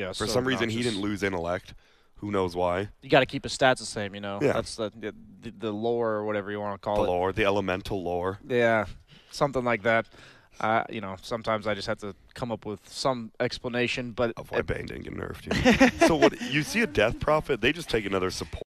Yeah, For so some reason, he didn't obnoxious. lose intellect. Who knows why? You got to keep his stats the same, you know. Yeah, That's the lore or whatever you want to the call it. lore, the elemental lore Yeah, something like that. Sometimes I just have to come up with some explanation, but of why Bane didn't get nerfed. Yeah. So what you see a Death Prophet? They just take another support.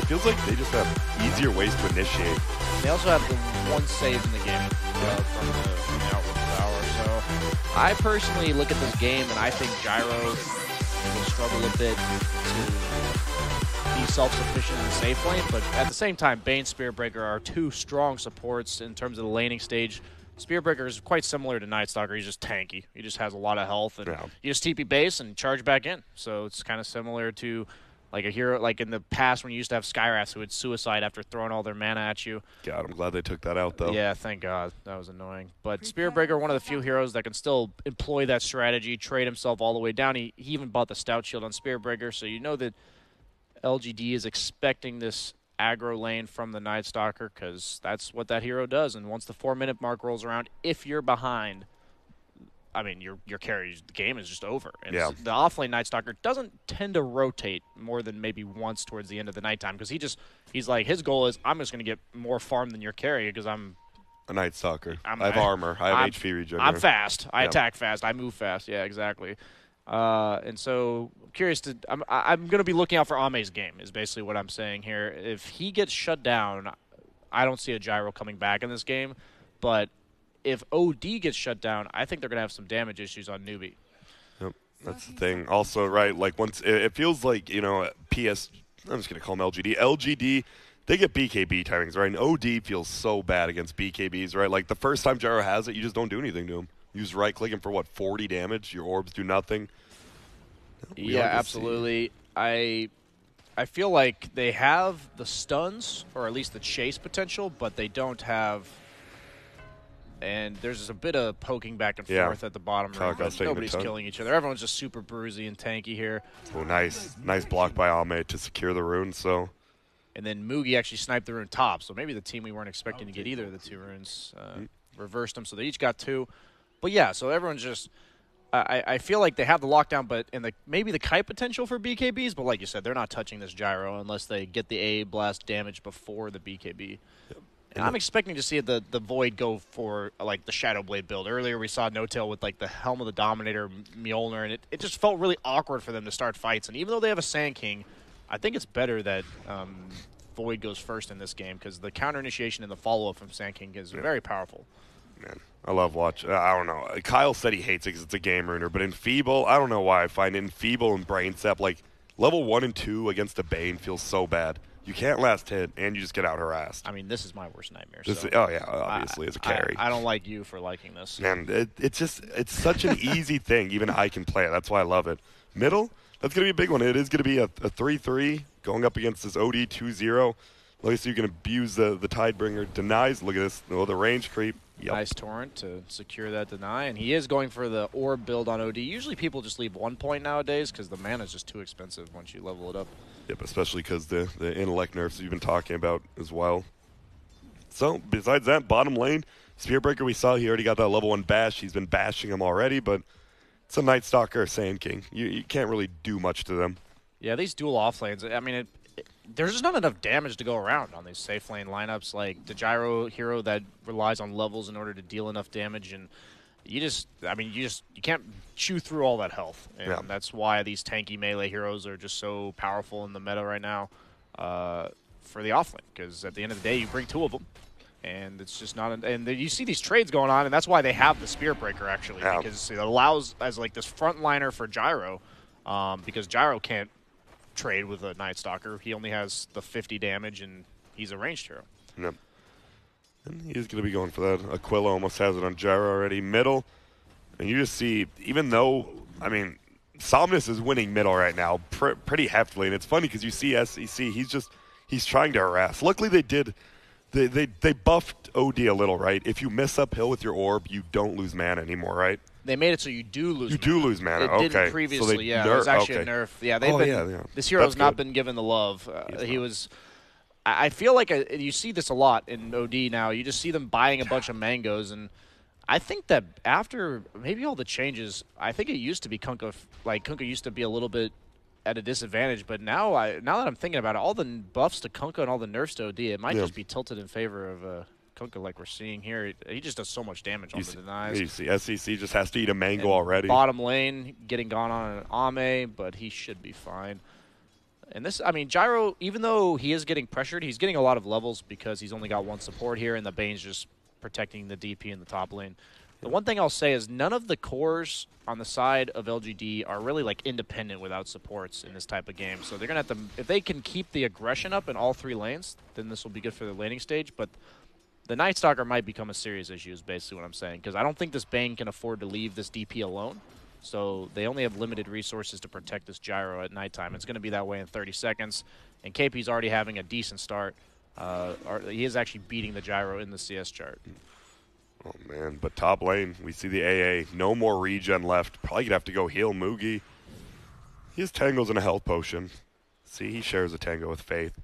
feels like they just have easier ways to initiate. They also have the one save in the game from the outward power. So I personally look at this game and I think Gyro will struggle a bit to be self-sufficient in the safe lane, but at the same time, Bane, Spiritbreaker are two strong supports in terms of the laning stage. Spiritbreaker is quite similar to Night Stalker. He's just tanky. He just has a lot of health, and you just TP base and charge back in. So it's kind of similar to like a hero, like in the past when you used to have Skyrats who would suicide after throwing all their mana at you. God, I'm glad they took that out, though. Yeah, thank God. That was annoying. But Spiritbreaker, one of the few heroes that can still employ that strategy, trade himself all the way down. He even bought the Stout Shield on Spiritbreaker, so you know that LGD is expecting this aggro lane from the Night Stalker because that's what that hero does. And once the 4-minute mark rolls around, if you're behind, I mean, your carry, the game is just over. And the offlane Night Stalker doesn't tend to rotate more than maybe once towards the end of the nighttime because he's like, his goal is, I'm just going to get more farm than your carry because I'm a Night Stalker. I have armor. I have HP regen. I'm fast. I attack fast. I move fast. Yeah, exactly. And so I'm curious to I'm going to be looking out for Ame's game is basically what I'm saying here. If he gets shut down, I don't see a Gyro coming back in this game. But if OD gets shut down, I think they're going to have some damage issues on Newbee. Yep, that's the thing. Also, right, like once it feels like, you know, I'm just going to call them LGD. LGD, they get BKB timings, right? And OD feels so bad against BKBs, right? Like the first time Gyro has it, you just don't do anything to him. You just right-click him for, what, 40 damage? Your orbs do nothing. Yeah, absolutely. I feel like they have the stuns, or at least the chase potential, but they don't have... And there's just a bit of poking back and forth at the bottom right. Nobody's killing each other. Everyone's just super bruisey and tanky here. Oh, nice. Nice block by Ame to secure the rune, so... And then Mugi actually sniped the rune top, so maybe the team we weren't expecting to get either of the two runes reversed them, so they each got two. But yeah, so everyone's just... I feel like they have the lockdown, but maybe the kite potential for BKBs, but like you said, they're not touching this Gyro unless they get the A blast damage before the BKB. Yep. And I'm expecting to see the Void go for like the Shadow Blade build. Earlier we saw No-Tail with like the Helm of the Dominator, Mjolnir, and it just felt really awkward for them to start fights. And even though they have a Sand King, I think it's better that Void goes first in this game because the counter initiation and the follow-up from Sand King is very powerful. Man, I love watching. I don't know. Kyle said he hates it because it's a game ruiner, but in Feeble, I don't know why I find it in Feeble and Brain Sap, like level 1 and 2 against a Bane feels so bad. You can't last hit, and you just get out harassed. I mean, this is my worst nightmare. Oh, yeah, obviously, as a carry. I don't like you for liking this. Man, it's such an easy thing. Even I can play it. That's why I love it. Middle, that's going to be a big one. It is going to be a 3-3 going up against this OD 2-0. Like I said, you can abuse the Tidebringer. Denies, look at this. Oh, the range creep. Yep. Nice Torrent to secure that deny, and he is going for the orb build on OD. Usually people just leave 1 point nowadays because the mana is just too expensive once you level it up. Yep, especially because the intellect nerfs you've been talking about as well. So, besides that, bottom lane, Spiritbreaker we saw, he already got that level 1 bash. He's been bashing him already, but it's a Night Stalker or Sand King. You can't really do much to them. Yeah, these dual off lanes, I mean, there's just not enough damage to go around on these safe lane lineups. Like the Gyro hero that relies on levels in order to deal enough damage, and you can't chew through all that health, and that's why these tanky melee heroes are just so powerful in the meta right now for the offlane. Because at the end of the day, you bring 2 of them, and it's just not. And you see these trades going on, and that's why they have the Spiritbreaker actually, because it allows as like this frontliner for Gyro, because Gyro can't trade with a Night Stalker. He only has the 50 damage, and he's a ranged hero. Yep. And he's going to be going for that. Aquila almost has it on Gyro already. Middle, and you just see, even though, I mean, Somnus is winning middle right now pretty heftily, and it's funny because you see SEC, he's trying to harass. Luckily they buffed OD a little, right? If you miss uphill with your orb, you don't lose mana anymore, right? They made it so you do lose mana. You do lose mana, It didn't previously, So it was actually a nerf. Yeah, this hero's not been given the love. I feel like you see this a lot in OD now. You just see them buying a bunch of mangoes, and I think that after maybe all the changes, I think it used to be Kunkka, like Kunkka used to be a little bit at a disadvantage, but now that I'm thinking about it, all the buffs to Kunkka and all the nerfs to OD, it might just be tilted in favor of Kunkka like we're seeing here. He just does so much damage on the denies. You see, SEC just has to eat a mango already. Bottom lane getting gone on an Ame, but he should be fine. And this, I mean, Gyro, even though he is getting pressured, he's getting a lot of levels because he's only got one support here, and the Bane's just protecting the DP in the top lane. The one thing I'll say is none of the cores on the side of LGD are really like independent without supports in this type of game. So they're going to have to, if they can keep the aggression up in all 3 lanes, then this will be good for the laning stage. But the Night Stalker might become a serious issue is basically what I'm saying. Because I don't think this Bane can afford to leave this DP alone. So they only have limited resources to protect this Gyro at nighttime. It's going to be that way in 30 seconds. And KP's already having a decent start. He is actually beating the Gyro in the CS chart. Oh, man. But top lane, we see the AA. No more regen left. Probably going to have to go heal Moogie. He has Tangles and a health potion. See, he shares a Tango with Faith.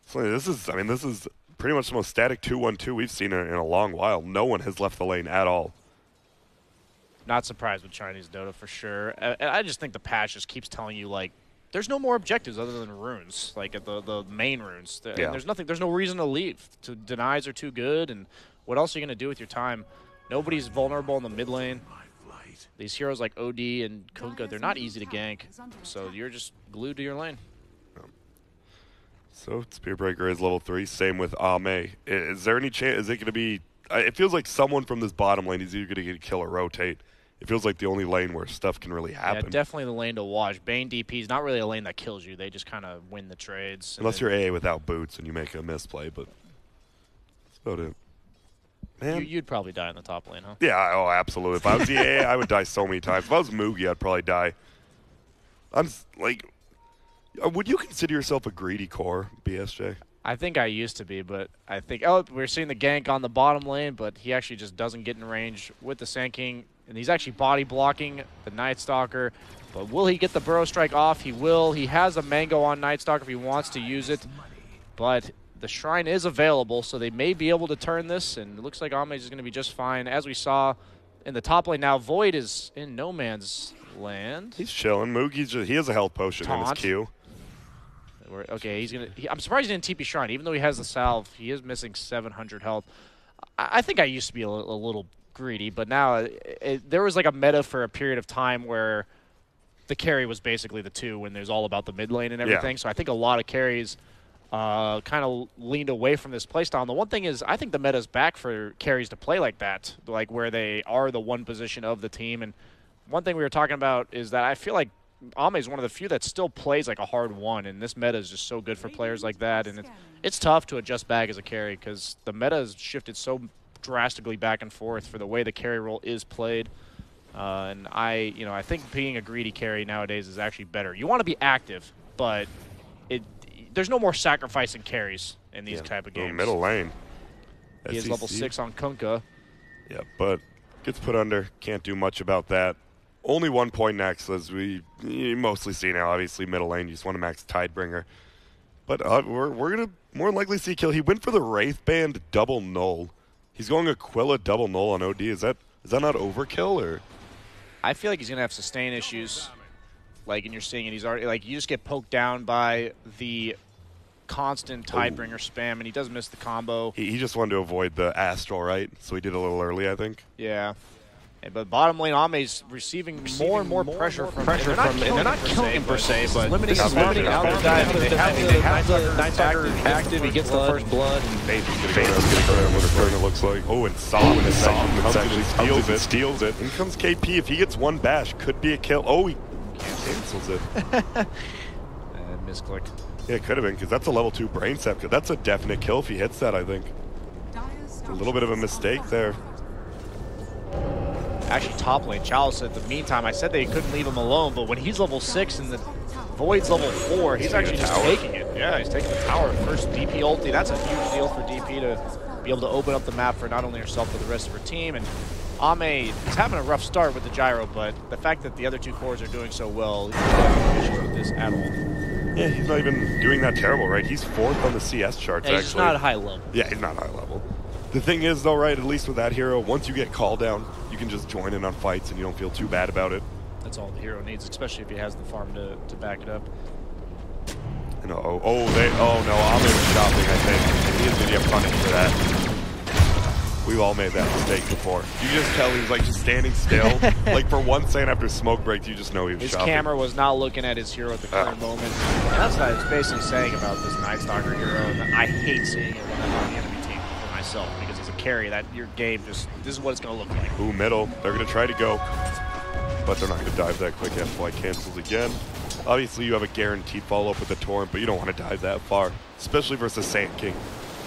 So this is pretty much the most static 2-1-2 we've seen in a long while. No one has left the lane at all. Not surprised with Chinese Dota for sure. I just think the patch just keeps telling you, like, there's no more objectives other than runes, like at the main runes. Yeah. And there's no reason to leave. Denies are too good, and what else are you going to do with your time? Nobody's vulnerable in the mid lane. These heroes like OD and Kunkka, they're not easy to gank, so you're just glued to your lane. So Spearbreaker is level 3. Same with Ame. Is there any chance? Is it going to be? It feels like someone from this bottom lane is either going to get a kill or rotate. It feels like the only lane where stuff can really happen. Yeah, definitely the lane to watch. Bane DP is not really a lane that kills you. They just kind of win the trades. Unless you're AA without boots and you make a misplay, but that's about it. Man. You'd probably die in the top lane, huh? Yeah, oh, absolutely. If I was the AA, I would die so many times. If I was Moogie, I'd probably die. I'm like, would you consider yourself a greedy core, BSJ? I think I used to be, but I think, oh, we're seeing the gank on the bottom lane, but he actually just doesn't get in range with the Sand King, and he's actually body blocking the Night Stalker. But will he get the Burrow Strike off? He will. He has a Mango on Night Stalker if he wants to use it, but the Shrine is available, so they may be able to turn this, and it looks like Ame is going to be just fine. As we saw in the top lane now, Void is in no man's land. He's chilling. He has a health potion in his queue. Okay, I'm surprised he didn't TP Shrine. Even though he has the salve, he is missing 700 health. I think I used to be a little greedy, but now there was like a meta for a period of time where the carry was basically the 2 when there's all about the mid lane and everything. Yeah. So I think a lot of carries kind of leaned away from this playstyle. And the one thing is, I think the meta's back for carries to play like that, like where they are the one position of the team. And one thing we were talking about is that I feel like Ame is one of the few that still plays like a hard 1, and this meta is just so good for players like that. And it's tough to adjust back as a carry because the meta has shifted so drastically back and forth for the way the carry role is played. And I think being a greedy carry nowadays is actually better. You want to be active, but there's no more sacrificing carries in these type of games. Middle lane. He is level 6 on Kunkka. Yeah, but gets put under. Can't do much about that. Only 1 point next, as you mostly see now. Obviously, middle lane, you just want to max Tidebringer. But we're going to more likely see a kill. He went for the Wraith Band double null. He's going Aquila double null on OD. Is that not overkill? Or I feel like he's going to have sustain issues. Like, and you're seeing it, he's already, like, you just get poked down by the constant Tidebringer spam, and he does miss the combo. He just wanted to avoid the Astral, right? So he did a little early, I think. Yeah. But bottom lane, Ame's receiving more and more pressure from him. They're not killing him per se, but limiting out their dive. They have the Night Stalker active. He gets the first blood. Faith is going to go down with a turn, it looks like. Oh, and Psalm actually steals it. In comes KP. If he gets 1 bash, could be a kill. Oh, he cancels it. Misclick. Yeah, it could have been, because that's a level 2 brain sap. That's a definite kill if he hits that, I think. A little bit of a mistake there. Actually, top lane, Chalice, at the meantime, I said they couldn't leave him alone, but when he's level 6 and the Void's level 4, he's actually just taking it. Yeah, he's taking the tower. First DP ulti, that's a huge deal for DP to be able to open up the map for not only herself, but the rest of her team. And Ame is having a rough start with the Gyro, but the fact that the other 2 cores are doing so well, he's not having issues with this at all. Yeah, he's not even doing that terrible, right? He's 4th on the CS charts, actually. He's not high level. Yeah, he's not high level. The thing is, though, right, at least with that hero, once you get called down, you can just join in on fights and you don't feel too bad about it. That's all the hero needs, especially if he has the farm to back it up. And no, Ame was shopping, I think. And he is going to get punished for that. We've all made that mistake before. You just tell he was like just standing still. Like for 1 second after smoke break, you just know he was shopping. His camera was not looking at his hero at the current moment. And that's what I was basically saying about this Night Stalker hero. And I hate seeing it when I'm on the enemy team for myself, because as a carry, that your game just, this is what it's going to look like. Ooh, middle. They're going to try to go, but they're not going to dive that quick. FY cancels again. Obviously, you have a guaranteed follow-up with the Torrent, but you don't want to dive that far, especially versus Sand King.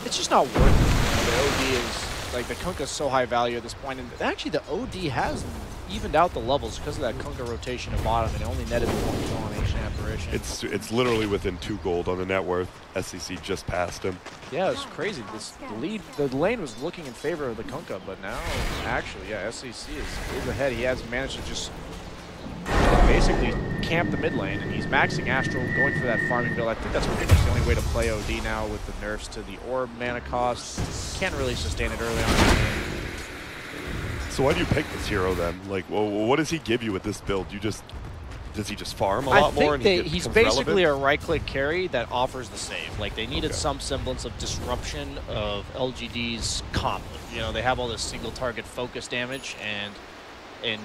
It's just not worth it. The OD is, like, the Kunkka's so high value at this point, and actually the OD has evened out the levels because of that Kunkka rotation at bottom, and it only netted 1 kill on Ancient Apparition. It's literally within 2 gold on the net worth. SCC just passed him. Yeah, it's crazy. The lane was looking in favor of the Kunkka, but now, actually, yeah, SCC is ahead. He has managed to just basically camp the mid lane, and he's maxing Astral, going for that farming build. I think that's pretty much the only way to play OD now with the nerfs to the orb mana cost. Can't really sustain it early on. So why do you pick this hero then? Like, well, what does he give you with this build? Does he just farm a lot more? I think he's basically a right-click carry that offers the save. Like, they needed some semblance of disruption of LGD's comp. You know, they have all this single-target focus damage, and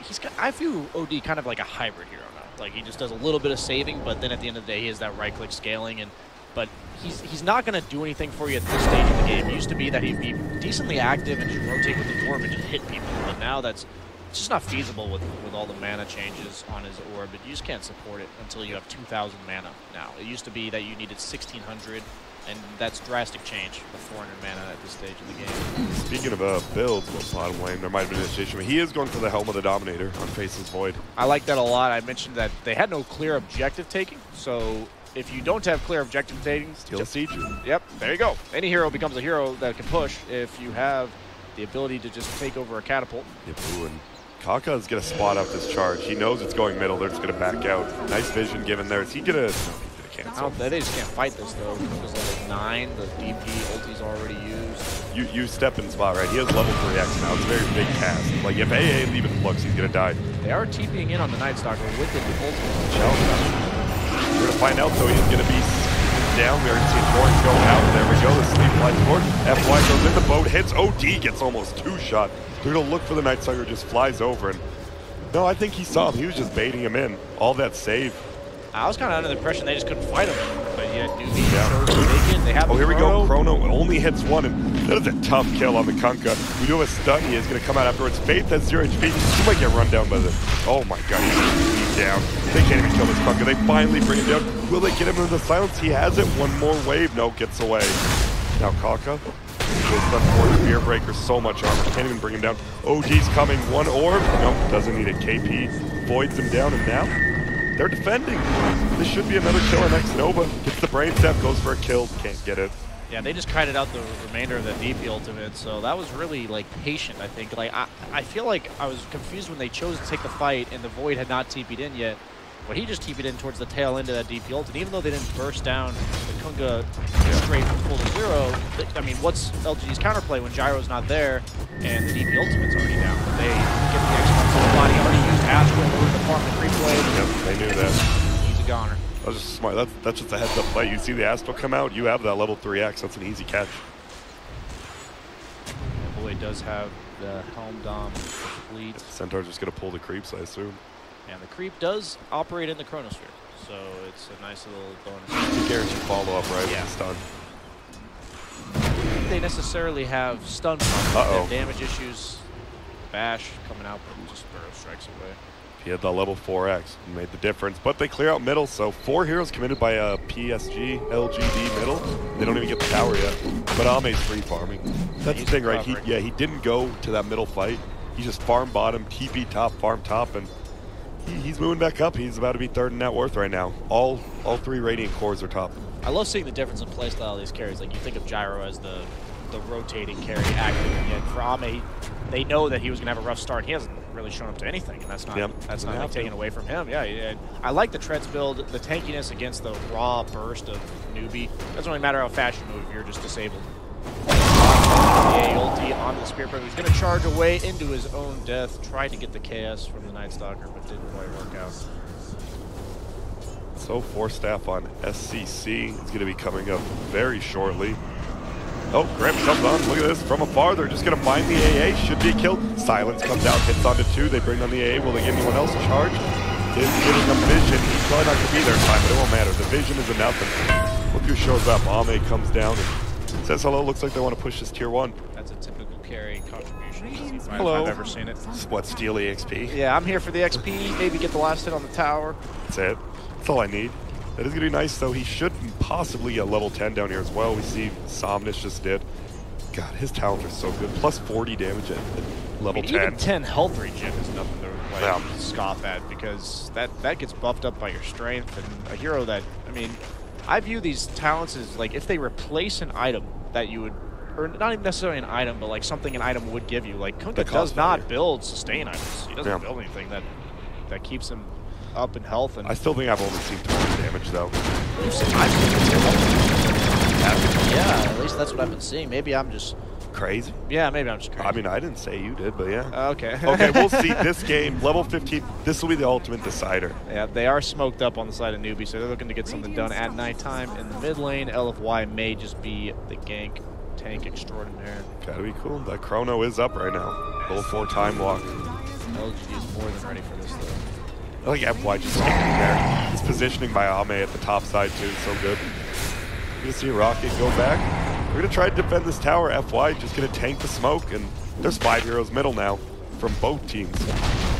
he's got, I view OD kind of like a hybrid hero now. Like, he just does a little bit of saving, but then at the end of the day, he has that right-click scaling. But he's not going to do anything for you at this stage of the game. It used to be that he'd be decently active and just rotate with the orb and just hit people. But now it's just not feasible with all the mana changes on his orb. But you just can't support it until you have 2,000 mana now. It used to be that you needed 1,600. And that's drastic change for 400 mana at this stage of the game. Speaking of builds, bottom lane, there might have been a situation, but he is going for the Helm of the Dominator on Faceless Void. I like that a lot. I mentioned that they had no clear objective taking, so if you don't have clear objective taking, Steal Siege. Yep, there you go. Any hero becomes a hero that can push if you have the ability to just take over a catapult. Yep, ooh, and Kaka is going to spot up this charge. He knows it's going middle. They're just going to back out. Nice vision given there. Is he going to... They just can't fight this though. Because level 9, the DP ulti's already used. You step in spot, right? He has level 3x now. It's a very big cast. Like if AA even looks, he's gonna die. They are TPing in on the Night Stalker with the ultimate. We're gonna find out though. He's gonna be down. We're gonna see Torrent go out. There we go. The sleep flies forward. FY goes in the boat, hits OD, gets almost 2-shot. They're gonna look for the Night Stalker, just flies over, and no, I think he saw him. He was just baiting him in. All that save. I was kind of under the impression they just couldn't fight him, but yeah, Newbee, they have here we go. Chrono only hits 1, and that is a tough kill on the Kunkka. We do have a stun. He is going to come out afterwards. Faith has 0 HP. He might get run down by the... Oh my god, he's down. They can't even kill this Kunkka. They finally bring him down. Will they get him into the silence? He has it. One more wave. No, gets away. Now Kaka goes stuck for Spear Breaker. So much armor. Can't even bring him down. OD's coming. 1 orb. Nope, doesn't need it. KP voids him down, and now... they're defending. This should be another killer next Nova. Gets the brain step, goes for a kill, can't get it. Yeah, they just kited out the remainder of the DP ultimate, so that was really like patient, I think. Like I feel like I was confused when they chose to take the fight and the Void had not TP'd in yet. But he just TP'd in towards the tail end of that DP ult, and even though they didn't burst down the Kunkka straight from full to 0, I mean, what's LGD's counterplay when Gyro's not there and the DP ultimate's already down? They get the X-Box on the body, already used Astral to farm the creep wave. Yep, they knew that. He's a goner. That was just smart. That's just a heads-up play. You see the Astral come out, you have that level 3x. That's an easy catch. The boy does have the Helm Dom complete. Centaur's just going to pull the creeps, I assume. And the creep does operate in the Chronosphere, so it's a nice little bonus. It's a guaranteed follow-up, right? Yeah. Stun. I don't think they necessarily have stun problems. They have damage issues. Bash coming out, but just burrow strikes away. He had the level 4x and made the difference, but they clear out middle, so 4 heroes committed by a PSG.LGD middle. They don't even get the tower yet, but Ame's free farming. That's the thing, right? He didn't go to that middle fight. He just farm bottom, TP top, farm top, and he's moving back up. He's about to be 3rd in net worth right now. All 3 Radiant cores are top. I love seeing the difference in playstyle of these carries. Like, you think of Gyro as the rotating carry active, and yet for Ame, they know that he was going to have a rough start. He hasn't really shown up to anything, and that's not like taken away from him. Yeah, I like the Treads build, the tankiness against the raw burst of Newbee. Doesn't really matter how fast you move, you're just disabled. The ulti onto the Spear Breaker. He's going to charge away into his own death. Tried to get the KS from the Night Stalker, but didn't quite work out. So 4 staff on SCC is going to be coming up very shortly. Oh, Grim comes on. Look at this. From afar, they're just going to mine the AA. Should be killed. Silence comes out, hits onto 2. They bring on the AA. Will they get anyone else charged? Is getting a vision. He's probably not going to be there in time, but it won't matter. The vision is enough. And look who shows up. Ame comes down and says hello. Looks like they want to push this tier 1. That's a typical carry contribution. Hello. I've ever seen it. What, steal EXP? Yeah, I'm here for the XP. Maybe get the last hit on the tower. That's it. That's all I need. That is going to be nice, though. He should possibly get level 10 down here as well. We see Somnus just did. God, his talents are so good. Plus 40 damage at level 10. Even 10 health regen is nothing to scoff at, because that gets buffed up by your strength. And a hero that, I mean, I view these talents as like if they replace an item that you would, or not even necessarily an item, but like something an item would give you. Like Kunkka does not build sustain items. He doesn't build anything that keeps him up in health. And I still think I've only seen 20 damage though. I've seen 10 yeah, at least that's what I've been seeing. Maybe I'm just crazy. Yeah, maybe I'm just crazy. I mean, I didn't say you did, but yeah. Okay. Okay, we'll see. This game, level 15, this will be the ultimate decider. Yeah, they are smoked up on the side of Newbee, so they're looking to get something done at nighttime in the mid lane. LFY may just be the gank tank extraordinaire. Gotta be cool. That chrono is up right now. Level 4 time walk. LGD is more than ready for this, though. I like FY just standing there. His positioning by Ame at the top side, too, so good. You're gonna see Rocket go back. We're gonna try to defend this tower. FY just gonna tank the smoke, and there's 5 heroes middle now from both teams.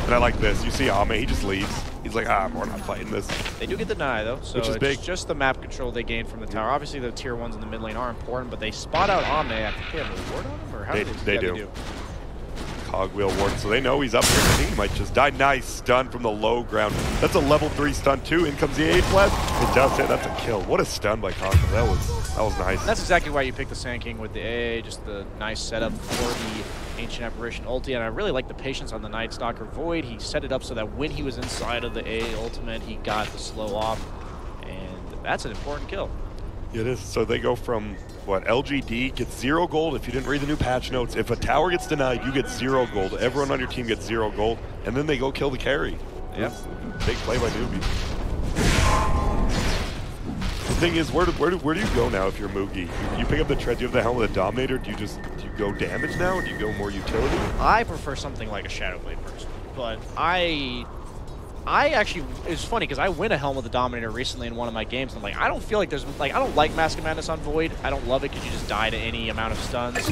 And I like this. You see Ame, he just leaves. He's like, we're not fighting this. They do get the deny, though, so it's just the map control they gain from the tower. Obviously, the tier 1s in the mid lane are important, but they spot out Ame. I think they have a ward on him, or how they do. Cogwheel ward, so they know he's up here. I think he might just die. Nice stun from the low ground. That's a level 3 stun too. In comes the A flash. It does hit. That's a kill. What a stun by Cogwheel. That was nice. That's exactly why you picked the Sand King with the AA. Just the nice setup for the Ancient Apparition ulti, and I really like the patience on the Night Stalker Void. He set it up so that when he was inside of the AA ultimate, he got the slow off, and that's an important kill. It is. So they go from, what, LGD gets 0 gold if you didn't read the new patch notes. If a tower gets denied, you get 0 gold. Everyone on your team gets 0 gold. And then they go kill the carry. Yep. Big play by Newbee. The thing is, where do you go now if you're Moogie? You pick up the tread, you have the helmet of the Dominator, do you go damage now, or do you go more utility? I prefer something like a Shadowblade person, but I actually, it's funny because I win a Helm of the Dominator recently in one of my games, and I'm like, I don't feel like there's, like, I don't like Mask of Madness on Void. I don't love it because you just die to any amount of stuns,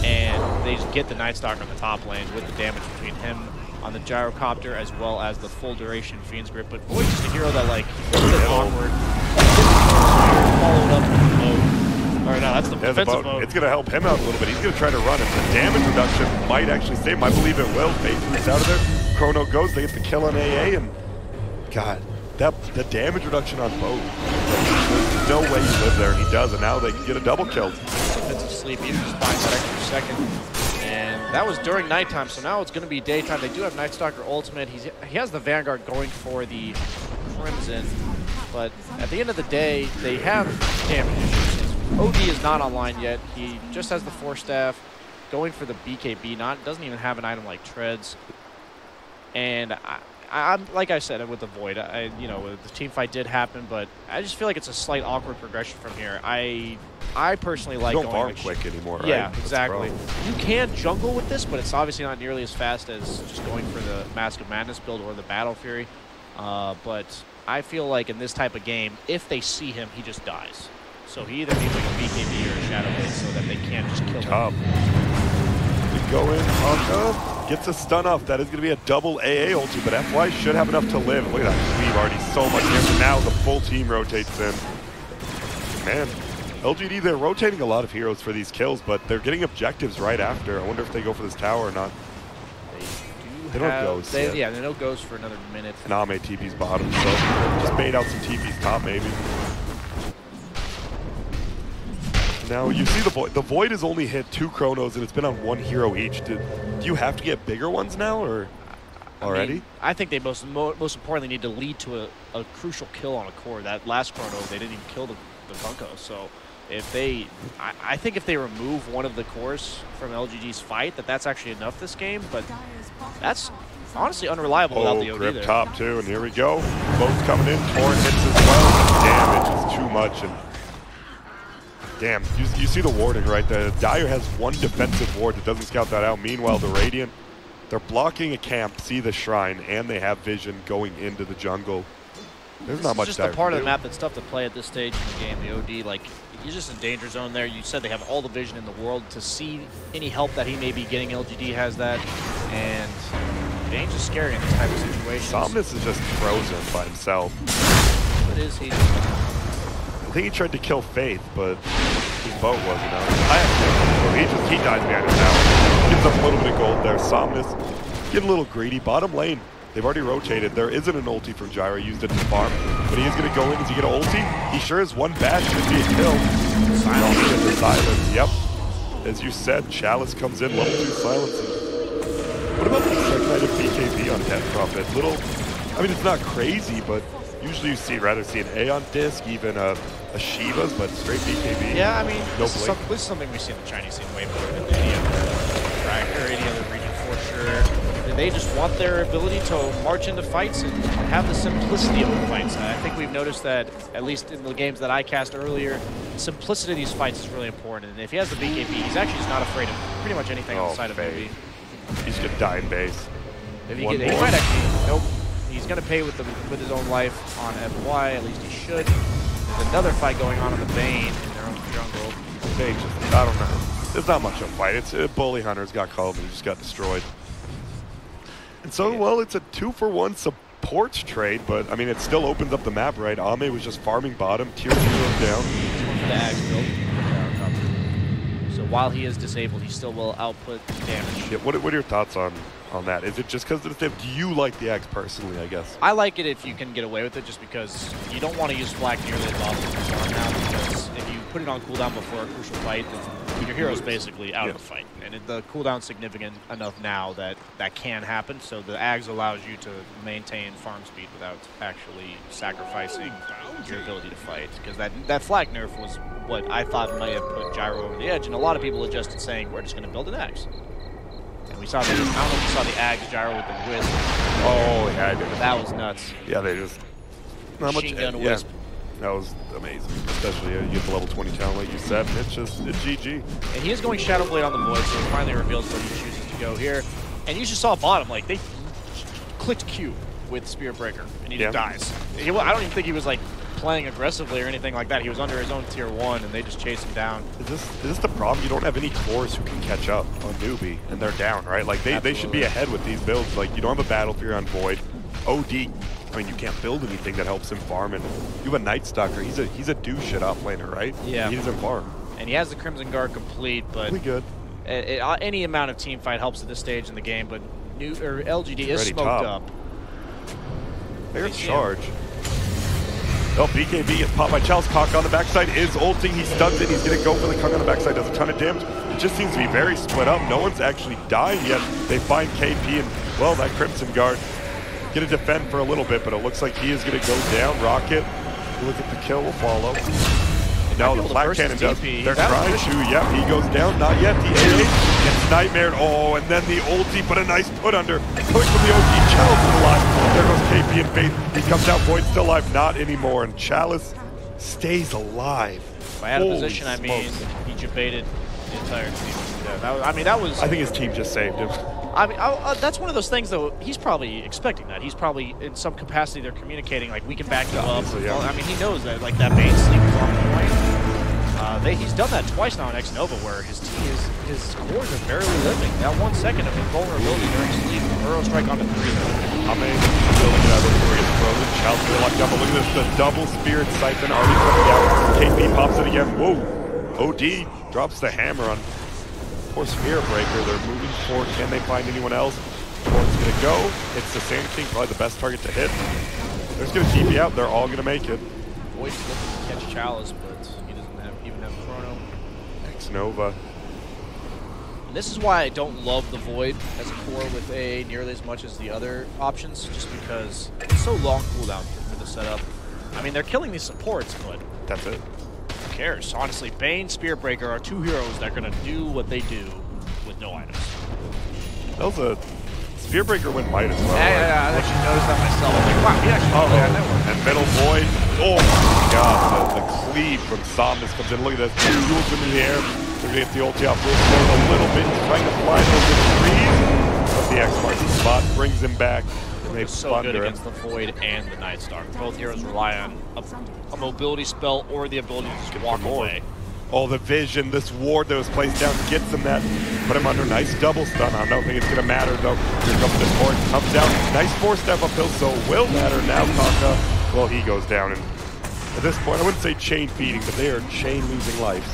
and they just get the Night Stalker on the top lane with the damage between him on the Gyrocopter as well as the full duration Fiend's Grip. But Void's just a hero that, like, a bit awkward, followed up with the mode. Or no, that's the defensive mode. It's going to help him out a little bit. He's going to try to run it. The damage reduction might actually save him. I believe it will. Fate roots out of there. Chrono goes, they get the kill on AA, and God, the damage reduction on both. There's no way you live there, and he does, and now they can get a double kill. Defensive sleep, he just finds that extra second. And that was during nighttime, so now it's going to be daytime. They do have Night Stalker ultimate. He has the Vanguard going for the Crimson, but at the end of the day, they have damage issues. OD is not online yet. He just has the Force Staff, going for the BKB, doesn't even have an item like Treads. And I'm like I said with the Void, you know, the team fight did happen, but I just feel like it's a slight awkward progression from here. I personally like don't going farm like quick anymore, right? Yeah, exactly. You can jungle with this, but it's obviously not nearly as fast as just going for the Mask of Madness build or the Battle Fury. But I feel like in this type of game, if they see him, he just dies. So he either needs like a BKB or a Shadow Blade so that they can't just kill him. Go in, Changsha gets a stun off. That is going to be a double AA ulti, but FY should have enough to live. Look at that sweep, already so much here. So now the full team rotates in. Man, LGD, they're rotating a lot of heroes for these kills, but they're getting objectives right after. I wonder if they go for this tower or not. They don't ghost. Yeah, they don't ghost for another minute. And Ame TP's bottom, so just bait out some TP's top maybe. Now you see the Void. The Void has only hit 2 Chronos and it's been on 1 hero each. Do you have to get bigger ones now, or already? I mean, I think they most importantly need to lead to a crucial kill on a core. That last Chrono, they didn't even kill the Bunko. So if they, I think if they remove one of the cores from LGD's fight, that's actually enough this game. But that's honestly unreliable without the OD grip there. top too, and here we go. Both coming in. Torrent hits as well. The damage is too much. And Damn, you see the warding right there. Dire has one defensive ward that doesn't scout that out. Meanwhile, the Radiant, they're blocking a camp, see the shrine, and they have vision going into the jungle. There's not much just Dire the part can of the do. map that's tough to play at this stage in the game, the OD. Like, you're just in danger zone there. You said they have all the vision in the world to see any help that he may be getting. LGD has that, and Bane's just scary in this type of situation. Somnus is just frozen by himself. What is he? I think he tried to kill Faith, but his boat wasn't out. He dies behind his tower. Gives up a little bit of gold there. Somnus getting a little greedy. Bottom lane, they've already rotated. There isn't an ulti from Gyro. Used it to farm, but he is going to go in. Is he going to ulti? He sure is. One bash should be a kill. Silence. Silence. Yep. As you said, Chalice comes in, level 2 silencing. What about the second night of BKB on Death Prophet? I mean, it's not crazy, but usually you rather see an Aeon disc, even a Shiva's, but straight BKB. Yeah, I mean, no this is something we see in the Chinese scene way more than any other track or any other region for sure. They just want their ability to march into fights and have the simplicity of the fights. I think we've noticed that, at least in the games that I cast earlier, simplicity of these fights is really important. And if he has the BKB, he's actually just not afraid of pretty much anything outside of Newbee. He's going to die in base. If he might actually, nope. He's going to pay with his own life on FY, at least he should. There's another fight going on the Bane in their own jungle. They just, I don't know. There's not much of a fight. It's Bully Hunters got called and he just got destroyed. And so, well, it's a 2-for-1 support trade, but I mean, it still opens up the map, right? Ame was just farming bottom, tier 0 down. The Axe build. So while he is disabled, he still will output damage. Yeah, what are your thoughts on that? Is it just because of the diff? Do you like the Axe personally, I guess? I like it if you can get away with it, just because you don't want to use Flag nearly as often as you are now, because if you put it on cooldown before a crucial fight, then your hero's basically out of the fight. And the cooldown's significant enough now that that can happen, so the Ags allows you to maintain farm speed without actually sacrificing your ability to fight. Because that Flag nerf was what I thought might have put Gyro over the edge, and a lot of people adjusted saying, we're just going to build an Axe. And we saw the, I don't know if you saw the Ags Gyro with the Wisp. Oh, yeah, I did. That was nuts. Yeah, they just... Not much, Machine gun yeah, Wisp. that was amazing. Especially you get the level 20 talent, like you said, and it's GG. And he is going Shadow Blade on the Void, so he finally reveals where he chooses to go here. And you just saw bottom, like, they clicked Q with Spirit Breaker, and he just dies. I don't even think he was, like, playing aggressively or anything like that. He was under his own tier 1, and they just chased him down. Is this the problem? You don't have any cores who can catch up on Newbee, and they're down, right? Like, they should be ahead with these builds. Like, you don't have a Battle Fury on Void. OD, I mean, you can't build anything that helps him farm, and you have a Night Stalker. He's a douche at offlaner, right? Yeah. He doesn't farm. And he has the Crimson Guard complete, but... Really good. Any amount of team fight helps at this stage in the game, but LGD is smoked up. They're in charge. Oh, BKB gets popped by Chalice. Cock on the backside is ulting. He stuns it. He's going to go for the cock on the backside. Does a ton of damage. It just seems to be very split up. No one's actually dying yet. They find KP and, well, that Crimson Guard going to defend for a little bit, but it looks like he is going to go down. Rocket, look at the kill, will follow. No, the Flag Cannon does. They're trying to. Yep, he goes down. Not yet. The AA gets nightmared. Oh, and then the ulti, but a nice put under. Click from the OT. Chalice is alive. There goes KP and Faith. He comes out. Void still alive. Not anymore. And Chalice stays alive. By out of position, I mean, he debated the entire team. Yeah, that was... I think his team just saved him. I mean, that's one of those things, though. He's probably expecting that. He's probably, in some capacity, they're communicating, like, we can back you up. Yeah. I mean, he knows that, like, that Bane sleep is on point. He's done that twice now in X Nova, where his cores are barely living. That 1 second of invulnerability during sleep. Euro strike onto 3. I mean, building it out before he gets frozen. Chalice really locked down, but look at this. The double Spirit Siphon already coming out. KP pops it again. Whoa. OD drops the hammer on poor Spirit Breaker. They're moving forward. Can they find anyone else? One's going to go. It's the same thing. Probably the best target to hit. They're just going to TP out. They're all going to make it. Void's looking to catch Chalice, but he doesn't even have Chrono. X Nova. And this is why I don't love the Void as a core with A nearly as much as the other options, just because it's so long cooldown for the setup. I mean, they're killing these supports, but that's it. Who cares? Honestly, Bane, Spirit Breaker are two heroes that are going to do what they do with no items. That was a... Spirit Breaker went might as well. Yeah, I actually noticed that myself. I'm like, wow, he actually that one. And middle Void. Oh my god, the cleave when Somnus comes in. Look at this. Jules into the air. They're going to get the ulti off real slow a little bit. He's trying to fly those in the trees. But the X marks the spot, brings him back. And they so good against the Void and the Night Stalker. Both heroes rely on a mobility spell or the ability to just walk away. Oh, the vision, this ward that was placed down gets him that. Put him under nice double stun. I don't think it's going to matter, though. Here comes this ward, comes down. Nice 4-step uphill, so will matter now, Changsha. Well, he goes down. And at this point, I wouldn't say chain feeding, but they are chain losing lives.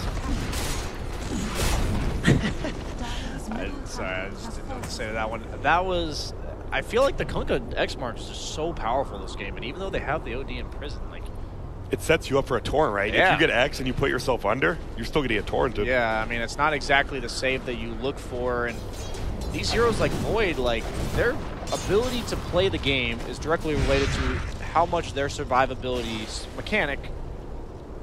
Sorry, I just didn't know what to say to that one. That was... I feel like the Kunkka X mark is just so powerful this game, and even though they have the OD in prison, like... It sets you up for a torrent, right? Yeah. If you get X and you put yourself under, you're still going to get torrented. Yeah, I mean, it's not exactly the save that you look for, and these heroes like Void, like, their ability to play the game is directly related to how much their survivability mechanic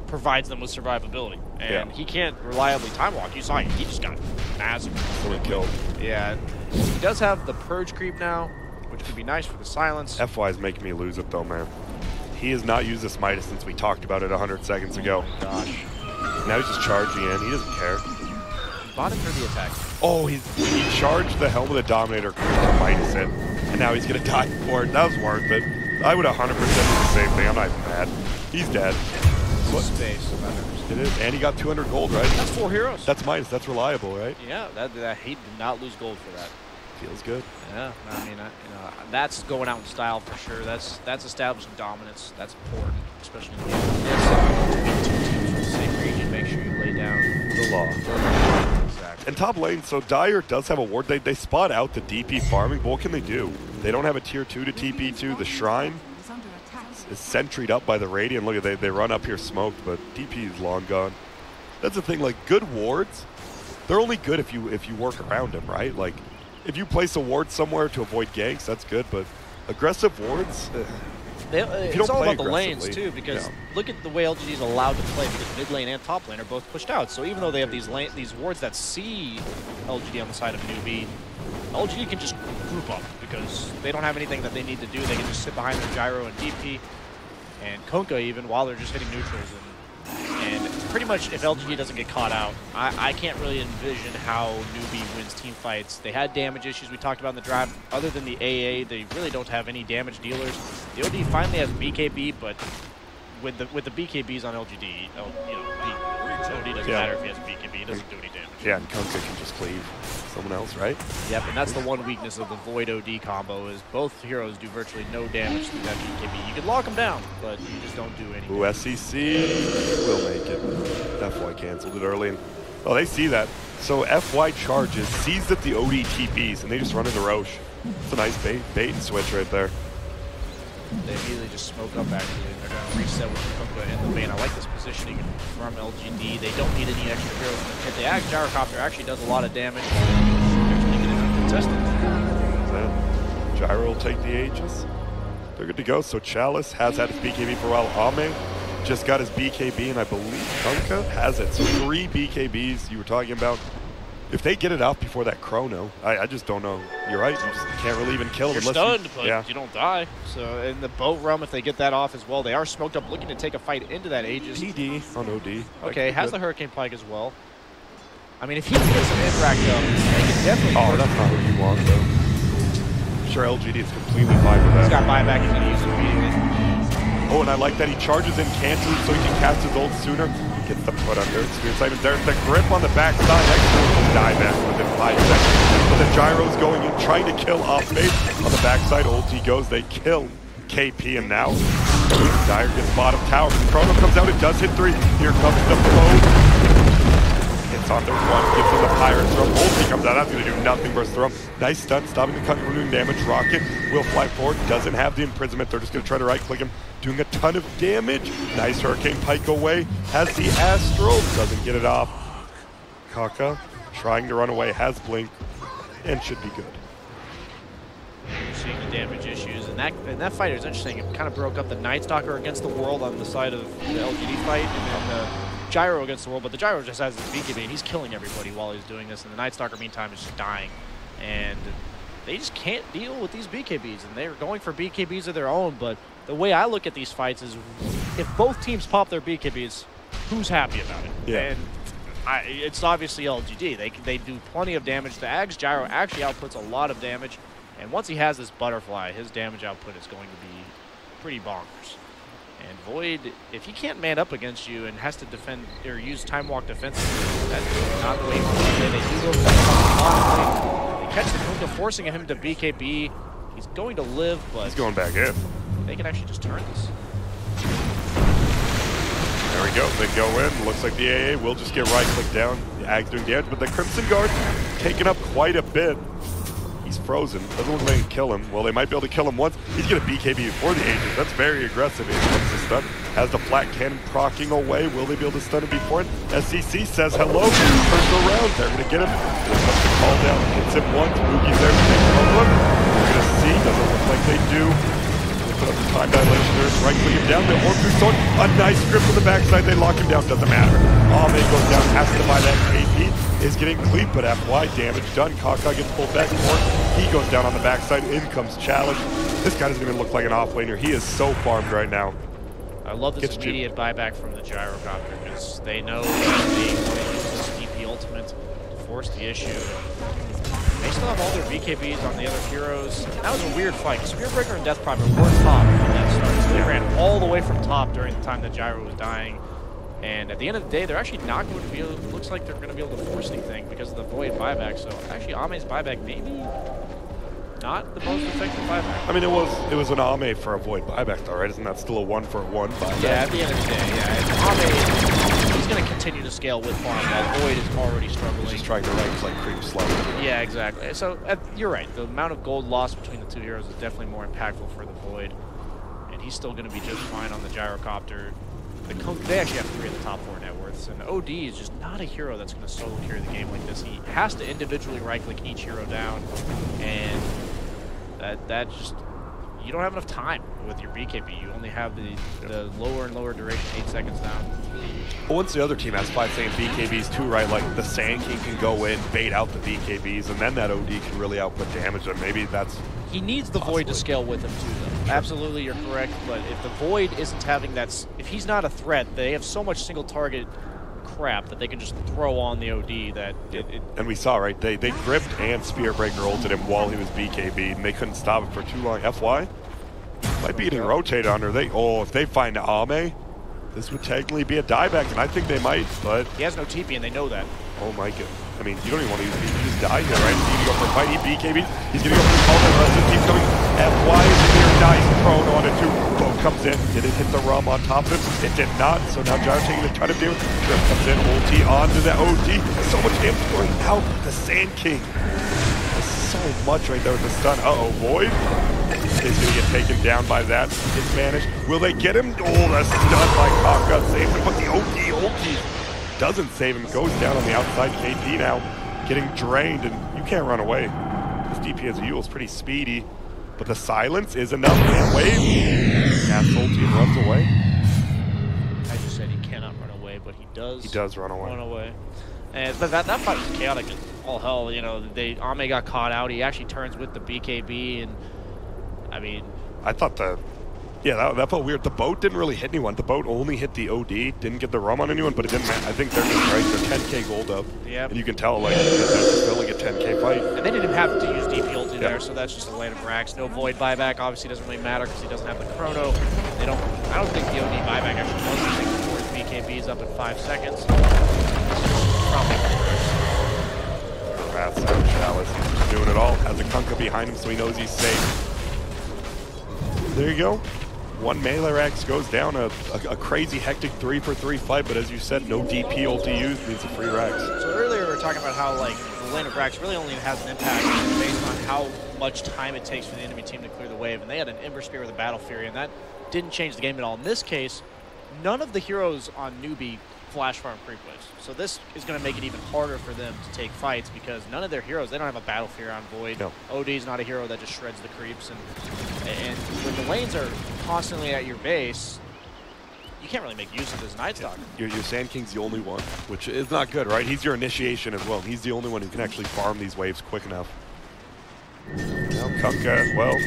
provides them with survivability. And he can't reliably time walk. You saw him, he just got massively killed. Yeah, he does have the Purge creep now, which could be nice for the silence. FY is making me lose it, though, man. He has not used this Midas since we talked about it 100 seconds ago. Oh my gosh. Now he's just charging in. He doesn't care. Bought it for the attack. Oh, he charged the Helm of the Dominator to Midas it, and now he's going to die for it. That was worth it. I would 100% do the same thing. I'm not even mad. He's dead. What? Space. It is. And he got 200 gold, right? That's 4 heroes. That's Midas. That's reliable, right? Yeah, he did not lose gold for that. Feels good. Yeah, I mean, that's going out in style for sure. That's establishing dominance. That's important, especially in the game. Two teams from the same region. Make sure you lay down the law. Exactly. And top lane, so Dire does have a ward. They spot out the DP farming, but what can they do? They don't have a tier 2 to TP to. The Shrine is sentryed up by the Radiant. Look at they run up here smoked, but DP is long gone. That's the thing. Like, good wards, they're only good if you work around them, right? Like, if you place a ward somewhere to avoid ganks, that's good, but aggressive wards, it's all about the lanes, too, because look at the way LGD is allowed to play, because mid lane and top lane are both pushed out. So even though they have these wards that see LGD on the side of Newbee, LGD can just group up, because they don't have anything that they need to do. They can just sit behind their Gyro and DP, and Kunkka even, while they're just hitting neutrals. And pretty much, if LGD doesn't get caught out, I can't really envision how Newbee wins team fights. They had damage issues we talked about in the draft. Other than the AA, they really don't have any damage dealers. The OD finally has BKB, but with the BKBs on LGD, OD doesn't matter if he has BKB. He doesn't do any damage. Yeah, and Kunkka can just cleave someone else, right? Yep, and that's the one weakness of the Void OD combo is both heroes do virtually no damage through that BKB. You can lock them down, but you just don't do anything. Ooh, SEC will make it. FY canceled it early. And, oh, they see that. So FY charges, sees that the OD TPs, and they just run into Roche. It's a nice bait and switch right there. They immediately just smoke up, actually. They're going to reset with Kunkka in the main. I like this positioning from LGD. They don't need any extra heroes in the pit. The Gyrocopter actually does a lot of damage. They're making it uncontested. Gyro will take the Aegis. They're good to go. So Chalice has had his BKB for a while. Ame just got his BKB, and I believe Kunkka has it. So 3 BKBs you were talking about. If they get it out before that chrono, I just don't know. You're right. You just can't really even kill them. You're stunned, but you don't die. So in the boat realm, if they get that off as well, they are smoked up, looking to take a fight into that Aegis. TD on OD. Okay, has the Hurricane Pike as well. I mean, if he can get some infract though, they can definitely. Oh, that's not what you want though. I'm sure LGD is completely fine with that. He's got buyback. He's going to use it immediately. Oh, and I like that he charges in cancel so he can cast his ult sooner. Gets the foot under. Spirit Siphon. There's the grip on the backside. Excellent die back within 5 seconds. But the Gyro's going in, trying to kill off base. On the backside, ulti goes. They kill KP, and now Dire gets bottom tower. Chrono comes out. It does hit 3. Here comes the flow. Hits on their 1. Gives him the Pirate's Throw. Ulti comes out. That's going to do nothing versus Throw. Nice stun. Stopping the Kunkka, doing damage. Rocket will fly forward. Doesn't have the imprisonment. They're just going to try to right-click him. Doing a ton of damage. Nice Hurricane Pike away. Has the Astral. Doesn't get it off. Kaka trying to run away. Has Blink. And should be good. Seeing the damage issues. And that fight is interesting. It kind of broke up the Night Stalker against the world on the side of the LGD fight. And then the Gyro against the world. But the Gyro just has his BKB. And he's killing everybody while he's doing this. And the Night Stalker, meantime, is just dying. And they just can't deal with these BKBs. And they're going for BKBs of their own. But the way I look at these fights is if both teams pop their BKBs, who's happy about it? Yeah. And it's obviously LGD. They do plenty of damage. The Ag's gyro actually outputs a lot of damage, and once he has this butterfly, his damage output is going to be pretty bonkers. And Void, if he can't man up against you and has to defend or use time walk defense, that's not the way to play. They do go for that. They catch the Kunkka, forcing him to BKB. He's going to live, but he's going back in. They can actually just turn this. There we go. They go in. Looks like the AA will just get right-click down. The Ag's doing damage, but the Crimson Guard taking up quite a bit. He's frozen. Doesn't look like they can kill him. Well, they might be able to kill him once. He's going to BKB before the Aegis. That's very aggressive. He wants to stun. Has the flat cannon procking away. Will they be able to stun him before it? SCC says hello. Turns around. They're going to get him. Looks like the call down. Hits him once. Moogie's there to take over him. We're going to see. Doesn't look like they do. Put up the time dilation there, right-click him down. The orb through sword, a nice grip from the backside. They lock him down, doesn't matter. Ame goes down, has to buy that KP. Is getting cleat, but FY damage done. Kaka gets pulled back more. He goes down on the backside. In comes Challenge. This guy doesn't even look like an off-laner. He is so farmed right now. I love this immediate buyback from the gyrocopter because they know that they want to use this DP ultimate to force the issue. They still have all their BKBs on the other heroes. That was a weird fight. Spearbreaker and Death Prophet were top when that started. So they ran all the way from top during the time that Gyro was dying. And at the end of the day, they're actually not going to be able, looks like they're going to be able to force anything because of the Void buyback. So actually, Ame's buyback maybe not the most effective buyback. I mean, it was an Ame for a Void buyback though, right? Isn't that still a 1-for-1 buyback? Yeah, at the end of the day, yeah. Ame, he's going to continue to scale with farm while Void is already struggling. He's just trying to right-click creep slow. Yeah, exactly. So you're right. The amount of gold lost between the two heroes is definitely more impactful for the Void. And he's still going to be just fine on the gyrocopter. They actually have 3 of the top 4 net worths, and OD is just not a hero that's going to solo carry the game like this. He has to individually right-click each hero down, and that just, you don't have enough time with your BKB. You only have the lower and lower duration, 8 seconds down. But once the other team has 5 same BKBs too, right, like the Sand King can go in, bait out the BKBs, and then that OD can really output damage, and maybe that's... He needs the Void to scale with him too, though. Sure. Absolutely, you're correct, but if the Void isn't having that... If he's not a threat, they have so much single target crap that they can just throw on the OD that... And we saw, right, they gripped and Spearbreaker ulted him while he was BKB, and they couldn't stop it for too long. FY might be getting rotated under. If they find Ame, this would technically be a dieback, and I think they might, but... He has no TP, and they know that. Oh my god. I mean, you don't even want to use TP, you just die here, right? You need to go for a fight, he BKB, he's going to go for the call, the rest of the team's coming. FY is in here, nice prone on it too. Bo comes in, did it hit the rum on top of him? It did not, so now Gyro taking a ton of damage. Trip comes in, ulti onto the OD. So much damage going out, the Sand King. There's so much right there with the stun. Uh-oh, Void is going to get taken down by that. It's managed. Will they get him? Oh, that's stun by Kaka. Saved him, but the ulti doesn't save him. Goes down on the outside. KP now getting drained, and you can't run away. This DP as a Yule is pretty speedy, but the silence is enough. Can't wave. Casts ulti and runs away. I just said he cannot run away, but he does. He does run away. And but that fight was chaotic as all hell. You know, Ame got caught out. He actually turns with the BKB, and I mean, I thought that felt weird. The boat didn't really hit anyone. The boat only hit the OD, didn't get the rum on anyone, but it didn't matter. I think they're just right. They're 10k gold up. Yeah. And you can tell, like, that's still like a 10k fight. And they didn't have to use DP ulti there, so that's just a lane of racks. No Void buyback obviously doesn't really matter because he doesn't have the chrono. I don't think the OD buyback actually does anything before his BKB is up in 5 seconds. Probably That's Chalice. He's doing it all. Has a Kunkka behind him, so he knows he's safe. There you go. One melee Rax goes down, a crazy hectic 3-for-3 fight, but as you said, no DP ulti used means a free Rax. So earlier we were talking about how like the lane of Rax really only has an impact based on how much time it takes for the enemy team to clear the wave, and they had an Ember Spear with a Battle Fury, and that didn't change the game at all. In this case, none of the heroes on Newbee flash farm creep waves, so this is going to make it even harder for them to take fights because none of their heroes, they don't have a Battle Fury on Void. No. OD's not a hero that just shreds the creeps, and when the lanes are constantly at your base, you can't really make use of this Night Stalker. Your Sand King's the only one, which is not good, right? He's your initiation as well. He's the only one who can actually farm these waves quick enough. Now Kunkka, well,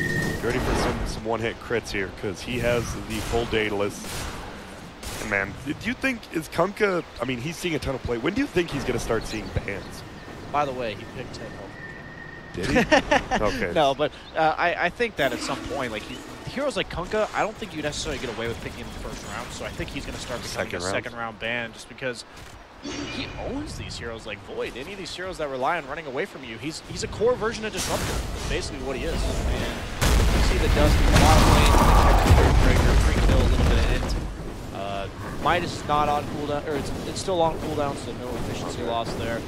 ready for some one-hit crits here because he has the full Daedalus. And man, do you think, is Kunkka, I mean, he's seeing a ton of play. When do you think he's going to start seeing bans? By the way, he picked 10 health. Did he? Okay. No, but I think that at some point, like heroes like Kunkka, I don't think you necessarily get away with picking him in the first round. So I think he's going to start becoming a second round ban just because he owns these heroes like Void. Any of these heroes that rely on running away from you, he's a core version of Disruptor. That's basically what he is. And you see the Dust in the bottom lane, the breaker, free kill, a little bit of hit. Midas is not on cooldown, or it's still on cooldown, so no efficiency loss there.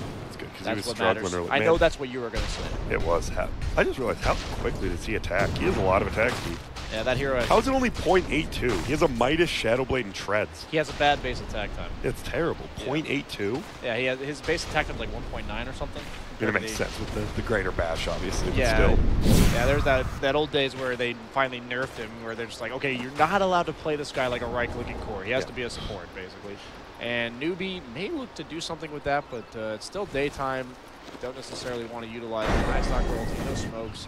That's what matters. I know that's what you were going to say. It was. I just realized how quickly does he attack. He has a lot of attack speed. Yeah, that hero. How is it only 0.82? He has a Midas, Shadowblade, and Treads. He has a bad base attack time. It's terrible. 0.82? Yeah, his base attack time is like 1.9 or something. I mean, it makes sense with the greater bash, obviously, yeah, but still. Yeah, there's that old days where they finally nerfed him, where they're just like, okay, you're not allowed to play this guy like a right-clicking core. He has to be a support, basically. And Newbee may look to do something with that, but it's still daytime. Don't necessarily want to utilize the high stock royalty, no smokes.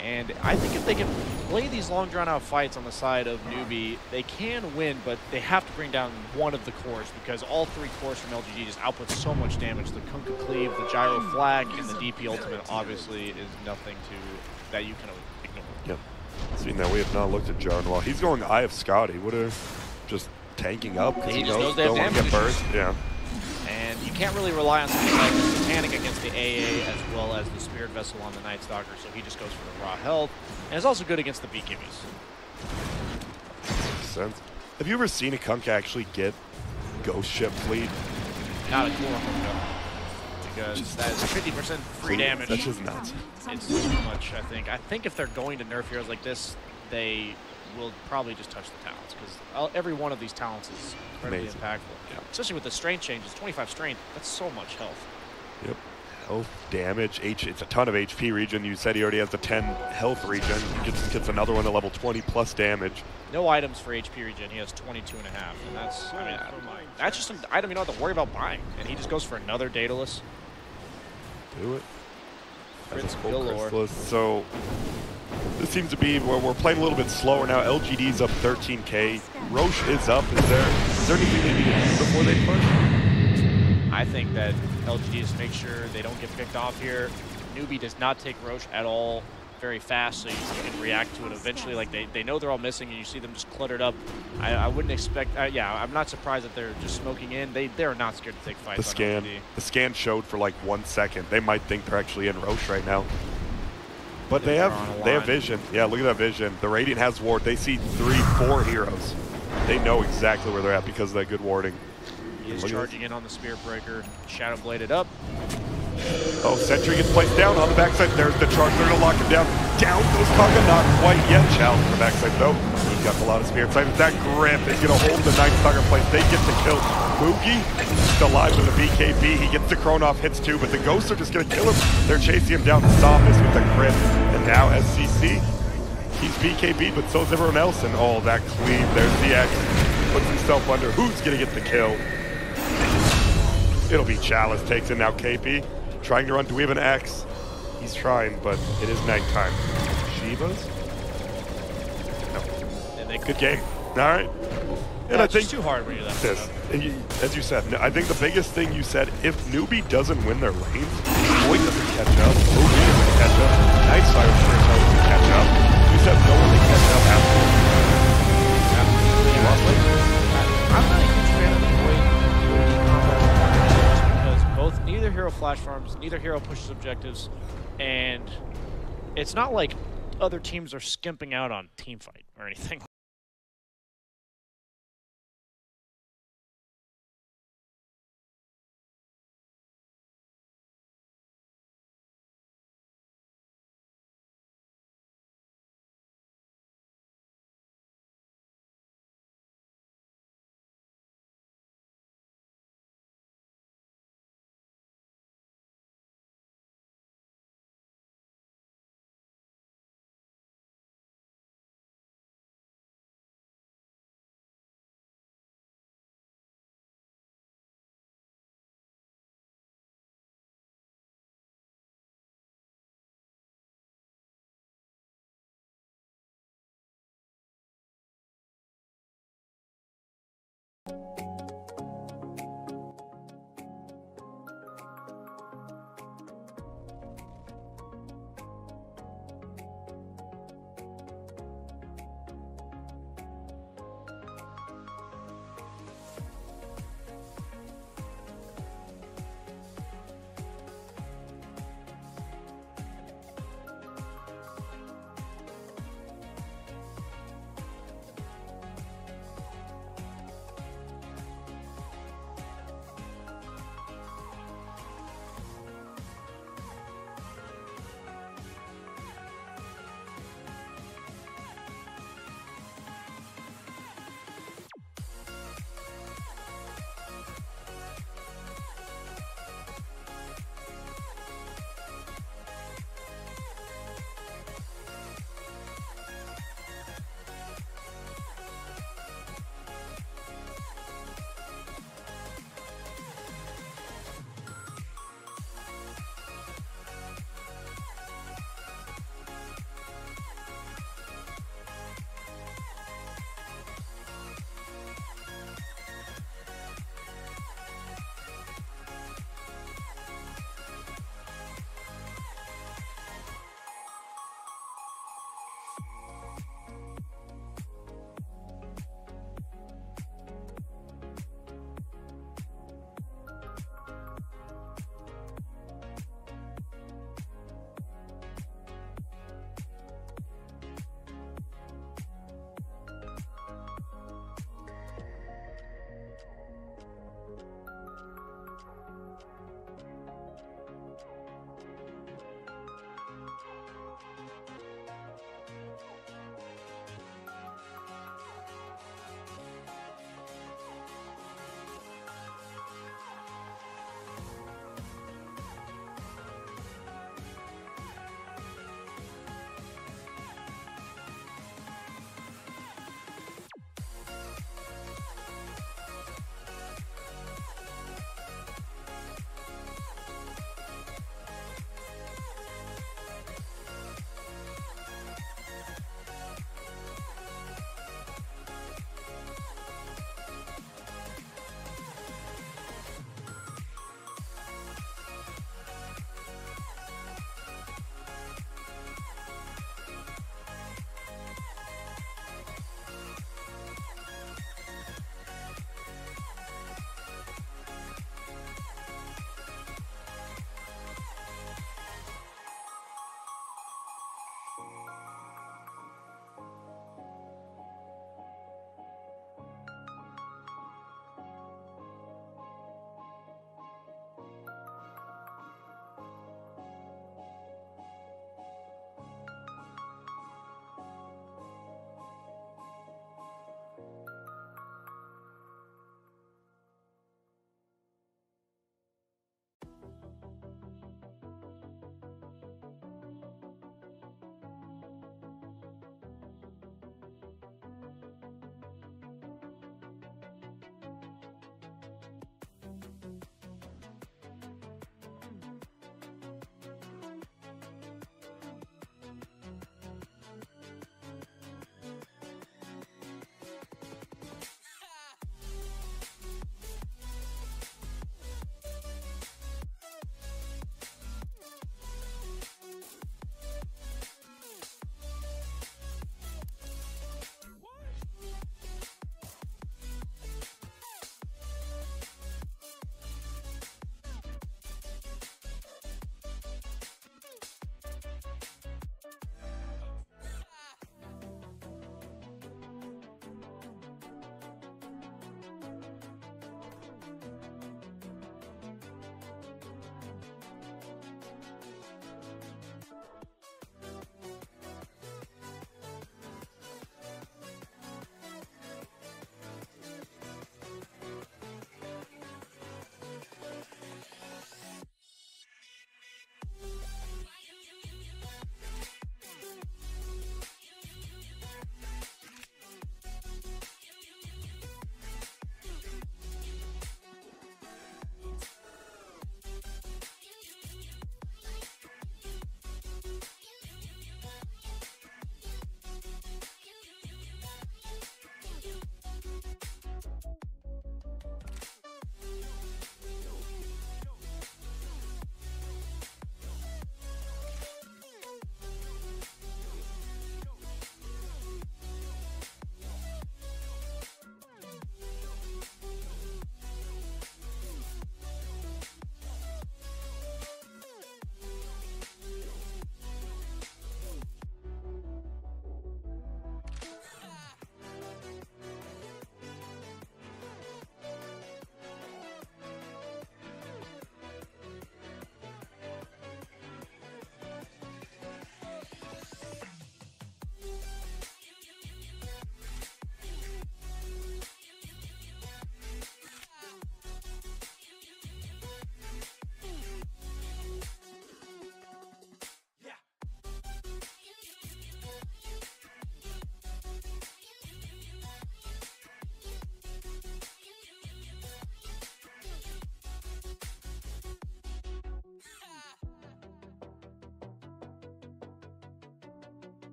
And I think if they can play these long drawn-out fights on the side of Newbee, they can win, but they have to bring down one of the cores because all three cores from LGD just output so much damage. The Kunkka Cleave, the Gyro Flag, and the DP Ultimate obviously is nothing that you can ignore. Yep. Seeing that we have not looked at Jarn while he's going Eye of Scotty. What a just tanking up because he knows they don't want to get burst. Yeah. And you can't really rely on something like the Satanic against the AA as well as the Spirit Vessel on the Night Stalker, so he just goes for the raw health. And it's also good against the BKBs. Makes sense. Have you ever seen a Kunkka actually get Ghost Ship Fleet? Not a core hookup. Because that is 50% free damage. That's just nuts. It's too much, I think. I think if they're going to nerf heroes like this, they will probably just touch the talents because every one of these talents is incredibly impactful. Yeah. Especially with the strength changes, 25 strength, that's so much health. Yep. Health, damage, it's a ton of HP regen. You said he already has the 10 health regen. He gets another one at level 20 plus damage. No items for HP regen. He has 22.5. And that's, I mean, that's just an item you don't have to worry about buying. And he just goes for another Daedalus. Do it. Prince Galore. So this seems to be where we're playing a little bit slower now. LGD's up 13K. Roche is up. Is there anything they need to do before they push? I think that LGD just make sure they don't get picked off here. Newbee does not take Roche at all very fast, so you can react to it eventually. Like they know they're all missing, and you see them just cluttered up. I wouldn't expect. Yeah, I'm not surprised that they're just smoking in. They're not scared to take fights. The scan showed for like 1 second. They might think they're actually in Roche right now. But they have vision. Yeah, look at that vision. The Radiant has ward. They see 3, 4 heroes. They know exactly where they're at because of that good warding. He is charging in on the Spirit Breaker. Shadow bladed up. Oh, Sentry gets placed down on the backside. There's the charge. They're going to lock him down. Down goes Kunkka. Not quite yet. Challenge from the backside, though. He's got a lot of Spirit Sight. That grip is going to hold the Night Stalker place. They get the kill. Moogie still alive with a BKB. He gets the Chronoff, hits 2, but the Ghosts are just going to kill him. They're chasing him down. Sophist with the grip. And now SCC. He's BKB, but so is everyone else. And oh, that cleave. There's the X. Puts himself under. Who's going to get the kill? It'll be Chalice. Takes in now KP. Trying to run. Do we have an X? He's trying, but it is nighttime. Shivas? No. Good game. All right. And yeah, I think it's too hard when you're that this. As you said, I think the biggest thing you said, if Newbee doesn't win their lanes, Void doesn't catch up, OG doesn't catch up, Night Stalker doesn't catch up. You said no one can catch up after. I'm not a huge fan of the Void combo just because neither hero flash farms, neither hero pushes objectives, and it's not like other teams are skimping out on teamfight or anything.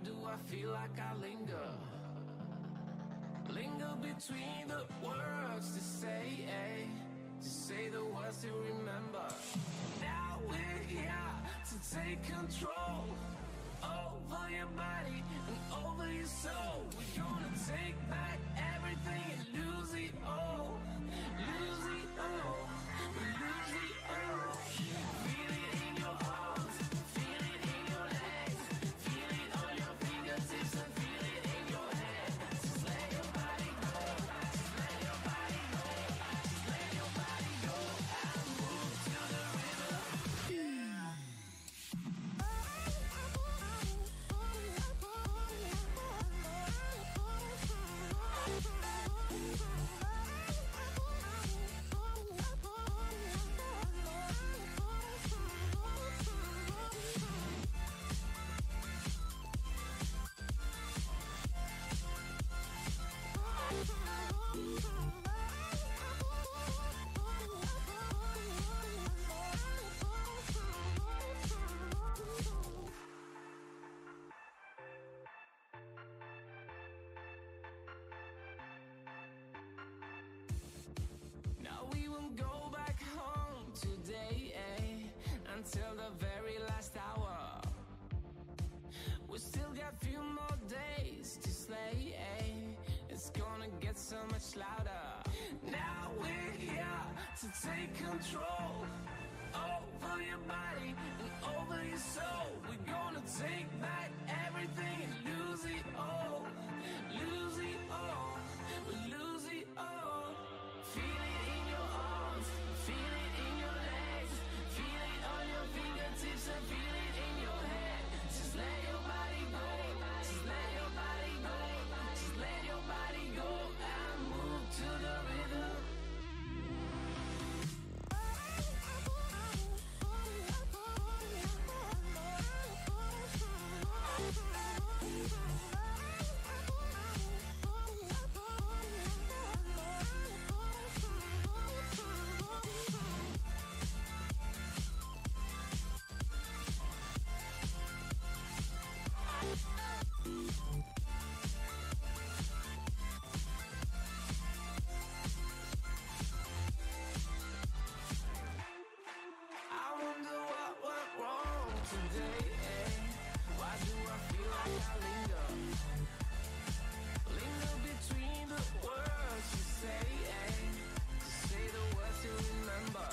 do I feel like I linger? Linger between the words to say the words to remember. Now we're here to take control over your body and over your soul. We're gonna take back everything and lose it all. Lose it all. Lose it all. Feel it in your arms, feel it in your legs, feel it on your fingertips and feel it in your head. Just let your body go, just let your body go, just let your body go and move to the rhythm. Now we won't go back home today, until the very last hour. We still got few more days to slay, it's gonna get so much louder. Now we're here to take control over your body and over your soul. We're gonna take back everything and lose it all. Lose it all. We lose it all. Feel it in your arms, feel it in your legs, feel it on your fingertips and feel it in your head. Just let your body go, just let your body go, just let your body go and move to the rhythm. I wonder what went wrong today, Why do I feel like I linger? Linger between the words you say the words you remember.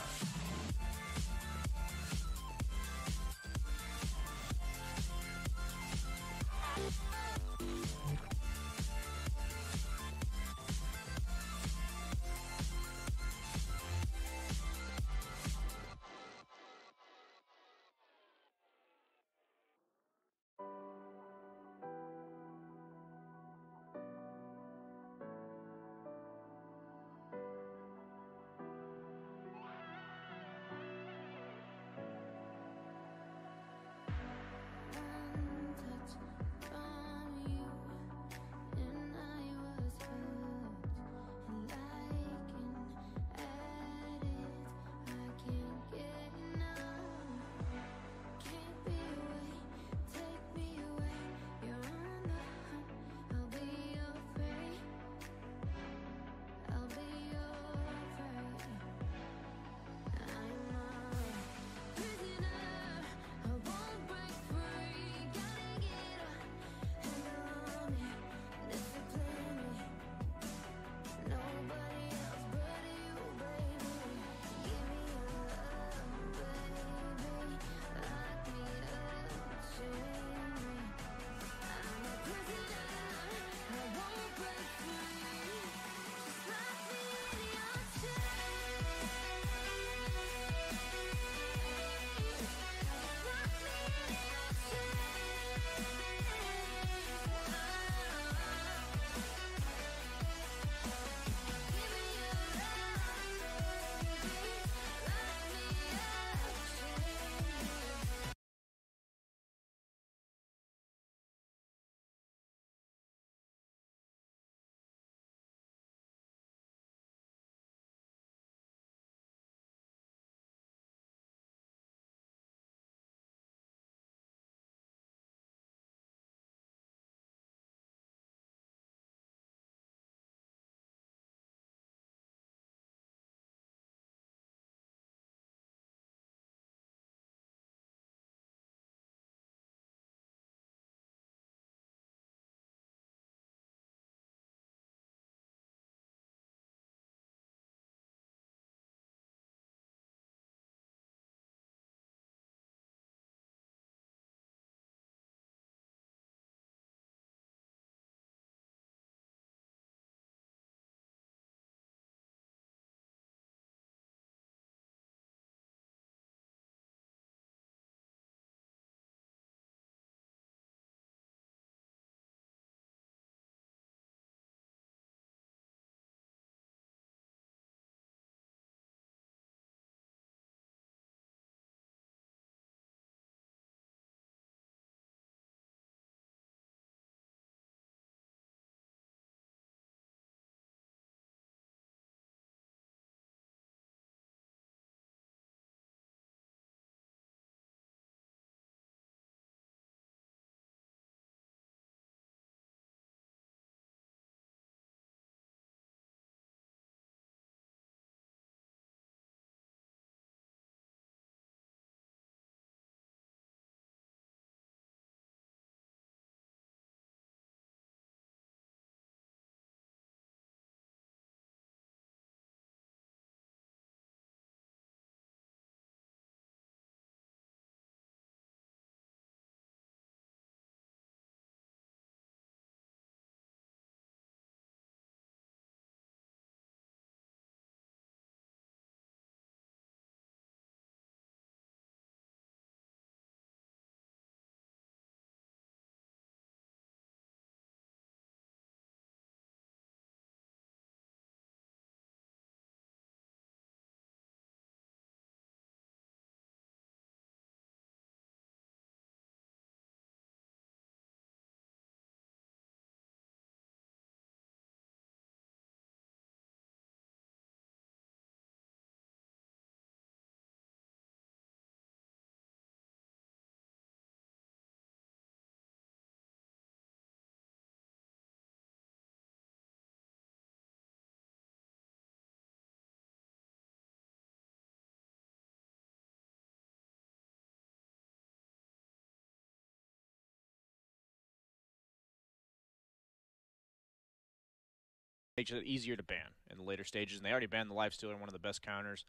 makes it easier to ban in the later stages. And they already banned the lifestealer, one of the best counters.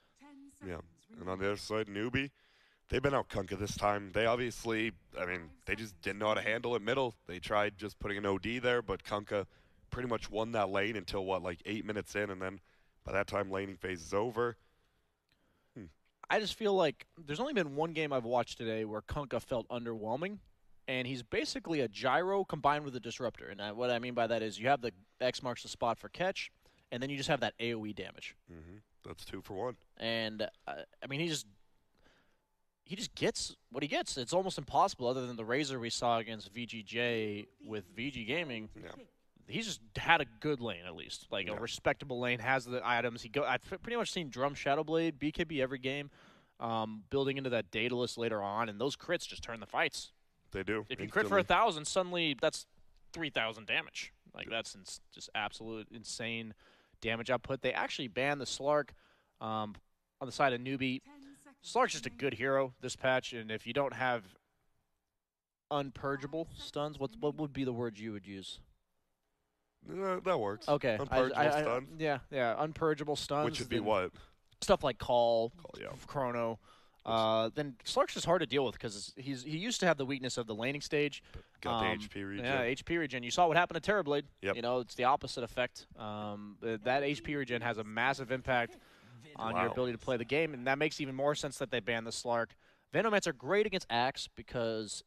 Yeah. And on the other side, Newbee, they've been out Kunkka this time. They obviously, I mean, they just didn't know how to handle it middle. They tried just putting an OD there, but Kunkka pretty much won that lane until, what, like 8 minutes in, and then by that time, laning phase is over. I just feel like there's only been one game I've watched today where Kunkka felt underwhelming, and he's basically a gyro combined with a disruptor. And what I mean by that is you have the X marks the spot for catch, and then you just have that AoE damage. That's 2 for 1. And, I mean, he just gets what he gets. It's almost impossible other than the Razor we saw against VGJ with VG Gaming. Yeah. He's just had a good lane at least, like a respectable lane. Has the items. I've pretty much seen Drum Shadowblade BKB every game, building into that Daedalus later on, and those crits just turn the fights. They do. If you crit for 1,000, suddenly that's 3,000 damage. Like that's just absolute insane damage output. They actually banned the Slark on the side of Newbee. Slark's just a good hero this patch, and if you don't have unpurgeable stuns, what would be the word you would use? That works. Okay. Unpurgeable stuns. Yeah, unpurgeable stuns. Which would be what? Stuff like Call yeah. Chrono. Then Slark's just hard to deal with because he used to have the weakness of the laning stage. Got the HP regen. Yeah, HP regen. You saw what happened to Terrorblade. Yep. You know, it's the opposite effect. That HP regen has a massive impact on your ability to play the game, and that makes even more sense that they banned the Slark. Venomancer are great against Axe because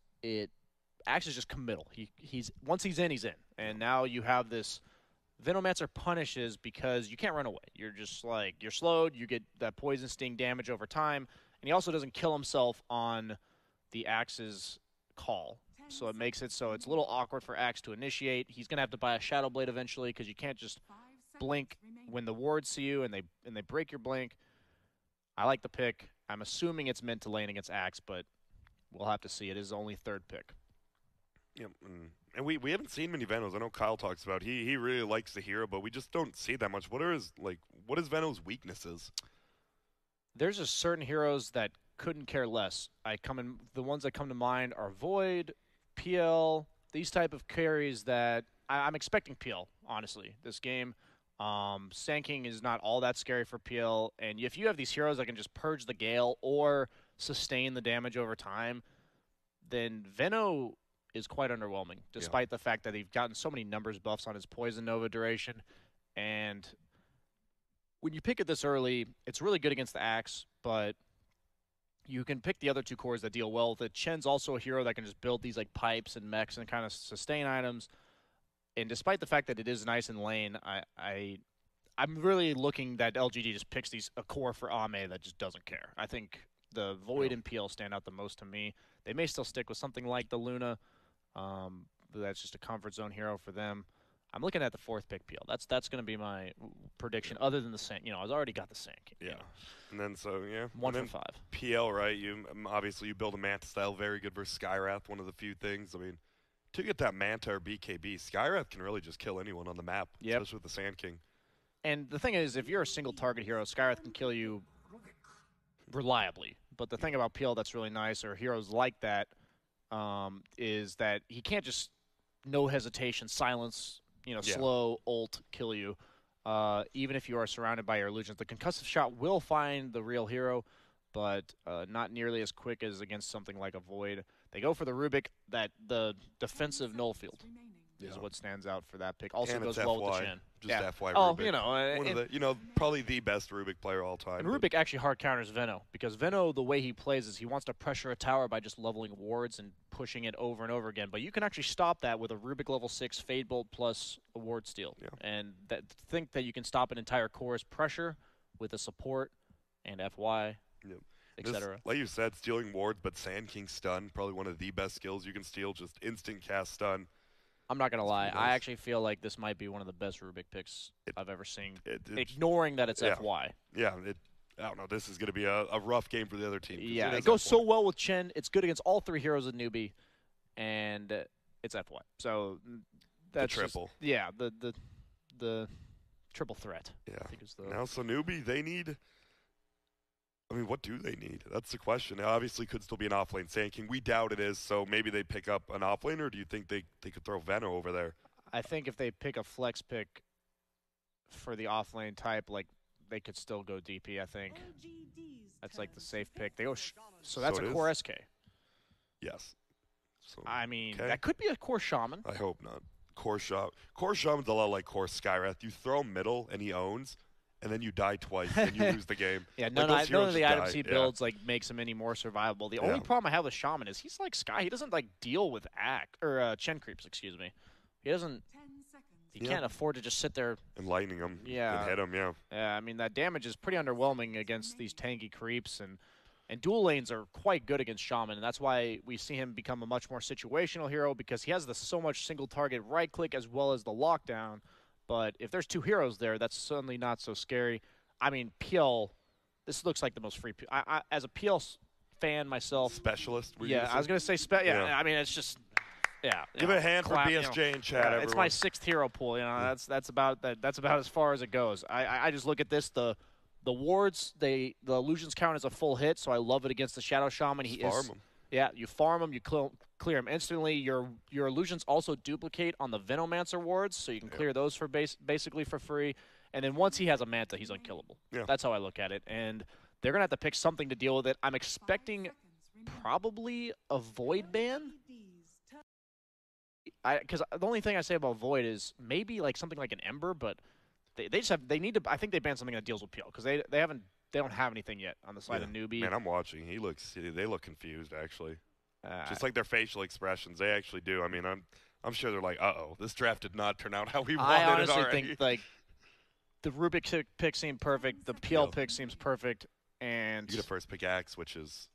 Axe is just committal. Once he's in, and now you have this. Venomancer punishes because you can't run away. You're just like you're slowed. You get that poison sting damage over time, and he also doesn't kill himself on the Axe's call. So it makes it so it's a little awkward for Axe to initiate. He's gonna have to buy a Shadow Blade eventually because you can't just blink when the wards see you and they break your blink. I like the pick. I'm assuming it's meant to lane against Axe, but we'll have to see. It is only third pick. Yep, and we haven't seen many Venos. I know Kyle talks about he really likes the hero, but we just don't see that much. What is Veno's weaknesses? There's just certain heroes that couldn't care less. The ones that come to mind are Void, PL, these type of carries that I'm expecting PL, honestly, this game. Sand King is not all that scary for PL, and if you have these heroes that can just purge the Gale or sustain the damage over time, then Veno is quite underwhelming, despite the fact that he's gotten so many numbers buffs on his Poison Nova duration. And when you pick it this early, it's really good against the Axe, but you can pick the other two cores that deal well with it. Chen's also a hero that can just build these like pipes and mechs and kind of sustain items. And despite the fact that it is nice in lane, I'm really looking that LGD just picks a core for Ame that just doesn't care. I think the Void and PL stand out the most to me. They may still stick with something like the Luna. But that's just a comfort zone hero for them. I'm looking at the fourth pick PL. That's going to be my prediction. Other than the Sank, I've already got the Sank. Yeah, and then 1 for 5. PL, right? You build a Manta style, very good versus Skywrath. One of the few things. I mean, to get that Manta or BKB, Skywrath can really just kill anyone on the map, especially with the Sand King. And the thing is, if you're a single target hero, Skywrath can kill you reliably. But the thing about PL that's really nice, or heroes like that, is that he can't just no hesitation silence, slow ult kill you. Even if you are surrounded by your illusions, the concussive shot will find the real hero, but not nearly as quick as against something like a Void. They go for the Rubik. That the defensive null field is what stands out for that pick. Also goes well with the Chen. Just FY Oh, Rubik. One of the, probably the best Rubik player all time. And Rubik actually hard counters Veno, because Veno, the way he plays is he wants to pressure a tower by just leveling wards and pushing it over and over again. But you can actually stop that with a Rubik level 6 Fade Bolt plus a ward steal. Yeah. And think that you can stop an entire core's pressure with a support and FY, etc. Like you said, stealing wards, but Sand King stun, probably one of the best skills you can steal, just instant cast stun. I'm not going to lie. I actually feel like this might be one of the best Rubik picks I've ever seen, ignoring that it's FY. Yeah, I don't know. This is going to be a rough game for the other team. Yeah, it goes so well with Chen. It's good against all three heroes of Newbee, and it's FY. So that's the triple. The triple threat. Yeah. I think is the... Now, so Newbee, they need... I mean, what do they need? That's the question. It obviously could still be an offlane Sand King. We doubt it is, so maybe they pick up an offlane, or do you think they could throw Veno over there? I think if they pick a flex pick, for the offlane type, like they could still go DP. I think that's like the safe pick. They go so that's a core SK. Yes. So, I mean, that could be a core shaman. I hope not. Core shaman's a lot like core Skywrath. You throw middle and he owns, and then you die twice and you lose the game. Yeah, like, none of the items he builds like makes him any more survivable. The only problem I have with Shaman is he's like Sky. He doesn't like deal with Chen creeps. Excuse me. He doesn't. He can't afford to just sit there and lightning him. Yeah, and hit him. Yeah. Yeah, I mean that damage is pretty underwhelming against these tanky creeps, and dual lanes are quite good against Shaman, and that's why we see him become a much more situational hero because he has so much single target right click as well as the lockdown. But if there's two heroes there, that's certainly not so scary. I mean, PL, this looks like the most free. I as a PL fan myself, specialist. Yeah, I was gonna say yeah. I mean, it's just Give a hand for BSJ in chat. It's my 6th hero pool. You know, that's about as far as it goes. I just look at this the wards. The illusions count as a full hit, so I love it against the Shadow Shaman. Farm him. Yeah, you farm him, you clear him instantly. Your illusions also duplicate on the Venomancer wards, so you can clear those for basically for free. And then once he has a Manta, he's unkillable. Yeah. That's how I look at it. And they're going to have to pick something to deal with it. I'm expecting probably a Void ban. Because the only thing I say about Void is maybe like something like an Ember, but they need to. I think they ban something that deals with PL because they don't have anything yet on the side of Newbee. Man, I'm watching. They look confused actually. Just like their facial expressions, they actually do. I mean, I'm sure they're like, uh-oh, this draft did not turn out how we wanted it already. I honestly think like the Rubik pick seemed perfect, the PL pick seems perfect, and you get a first pick Axe, which is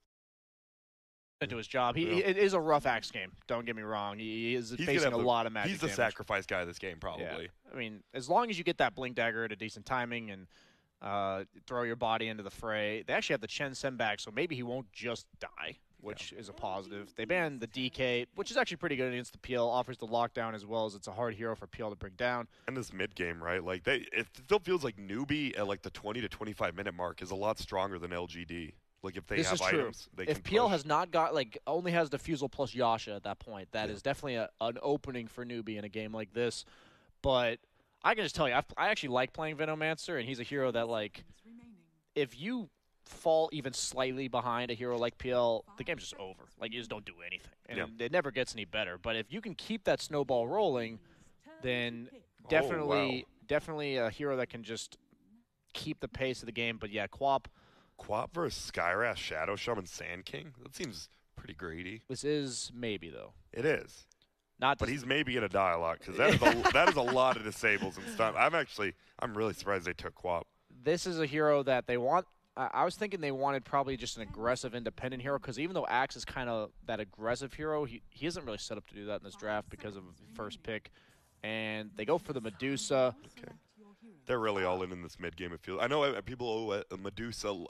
into his job. It is a rough Axe game. Don't get me wrong. He's facing a lot of magic. He's the damage. Sacrifice guy of this game, probably. Yeah. I mean, as long as you get that Blink Dagger at a decent timing and throw your body into the fray. They actually have the Chen send back, so maybe he won't just die, which is a positive. They banned the DK, which is actually pretty good against the PL, offers the lockdown as well as it's a hard hero for PL to bring down. And this mid game, right? Like it still feels like Newbee at like the 20 to 25 minute mark is a lot stronger than LGD. Like if they have items, they can push. If PL has not got only has Diffusal plus Yasha at that point, that is definitely an opening for Newbee in a game like this. But I can just tell you, I actually like playing Venomancer, and he's a hero that if you fall even slightly behind a hero like PL, the game's just over. Like, you just don't do anything. And it never gets any better. But if you can keep that snowball rolling, then definitely a hero that can just keep the pace of the game. But yeah, Quap versus Skywrath, Shadow Shaman, Sand King? That seems pretty greedy. This is maybe, though. It is. But he's maybe in a dialogue because that is a lot of disables and stuff. I'm really surprised they took Quap. This is a hero that they want. I was thinking they wanted probably just an aggressive independent hero because even though Axe is kind of that aggressive hero, he isn't really set up to do that in this draft because of first pick. And they go for the Medusa. Okay. They're really all in this mid game. It feels. I know people owe Medusa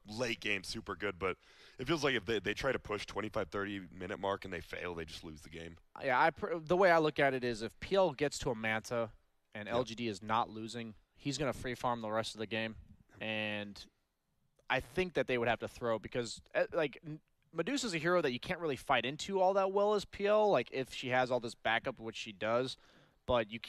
late game super good, but it feels like if they try to push 25, 30 minute mark and they fail, they just lose the game. Yeah, the way I look at it is if PL gets to a Manta and LGD is not losing, he's going to free farm the rest of the game, and I think that they would have to throw because Medusa's a hero that you can't really fight into all that well as PL. Like if she has all this backup, which she does, but you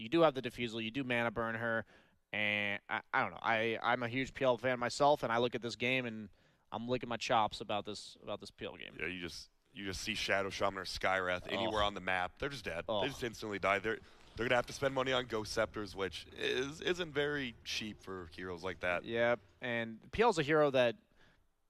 do have the Diffusal, you do mana burn her, and I don't know. I'm a huge PL fan myself, and I look at this game and I'm licking my chops about this PL game. Yeah, you just see Shadow Shaman or Skywrath anywhere on the map, they're just dead. They just instantly die. They're gonna have to spend money on Ghost Scepters, which isn't very cheap for heroes like that. Yeah, and PL's a hero that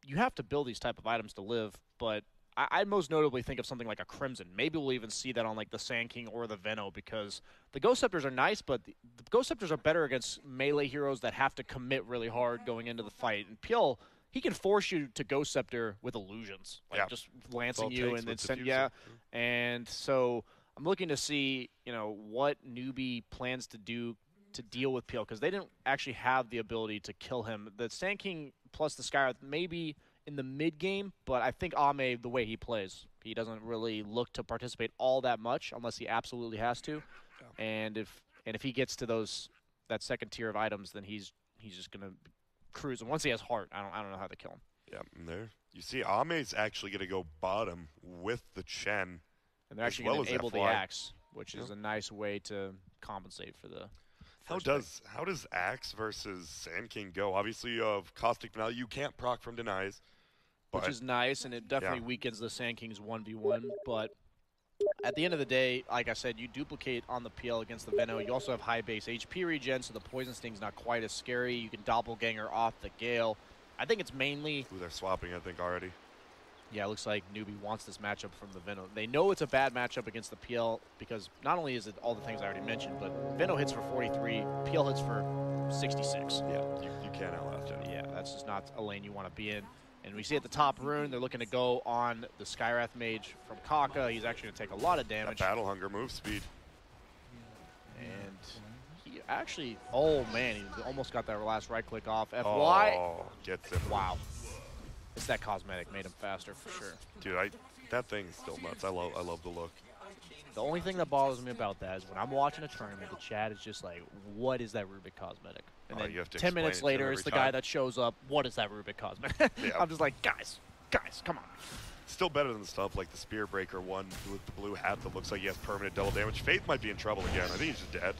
you have to build these type of items to live, but I most notably think of something like a Crimson. Maybe we'll even see that on like the Sand King or the Veno because the Ghost Scepters are nice, but the Ghost Scepters are better against melee heroes that have to commit really hard going into the fight. And PL, he can force you to Ghost Scepter with illusions, just lancing you and then send And so I'm looking to see what Newbee plans to do to deal with PL because they didn't actually have the ability to kill him. The Sand King plus the Skywrath maybe in the mid game, but I think Ame, the way he plays, he doesn't really look to participate all that much unless he absolutely has to. Yeah. And if he gets to that second tier of items, then he's just gonna cruise. And once he has heart, I don't know how to kill him. Yeah, and there you see Ame's actually gonna go bottom with the Chen, and they're actually gonna enable the Axe, which is a nice way to compensate for the How does Axe versus Sand King go? Obviously, you have Caustic Finale. You can't proc from denies. Which is nice, and it definitely weakens the Sand King's 1v1. But at the end of the day, like I said, you duplicate on the PL against the Veno. You also have high base HP regen, so the Poison Sting's not quite as scary. You can doppelganger off the Gale. I think it's mainly... Ooh, they're swapping, I think, already. Yeah, it looks like Newbee wants this matchup from the Veno. They know it's a bad matchup against the PL because not only is it all the things I already mentioned, but Veno hits for 43, PL hits for 66. Yeah, you can't outlast it. Yeah, that's just not a lane you want to be in. And we see at the top rune, they're looking to go on the Skywrath Mage from Kaka. He's actually going to take a lot of damage. That Battle Hunger move speed. And he actually, oh man, he almost got that last right click off. FY. Oh, gets him. Wow. It's that cosmetic made him faster for sure. Dude, that thing is still nuts. I love the look. The only thing that bothers me about that is when I'm watching a tournament, the chat is just like, what is that Rubik cosmetic? And then you have to 10 minutes later, it's the guy that shows up, what is that Rubik cosmetic? Yeah. I'm just like, guys, come on. Still better than stuff like the Spear Breaker one with the blue hat that looks like he has permanent double damage. Faith might be in trouble again. I think he's just dead.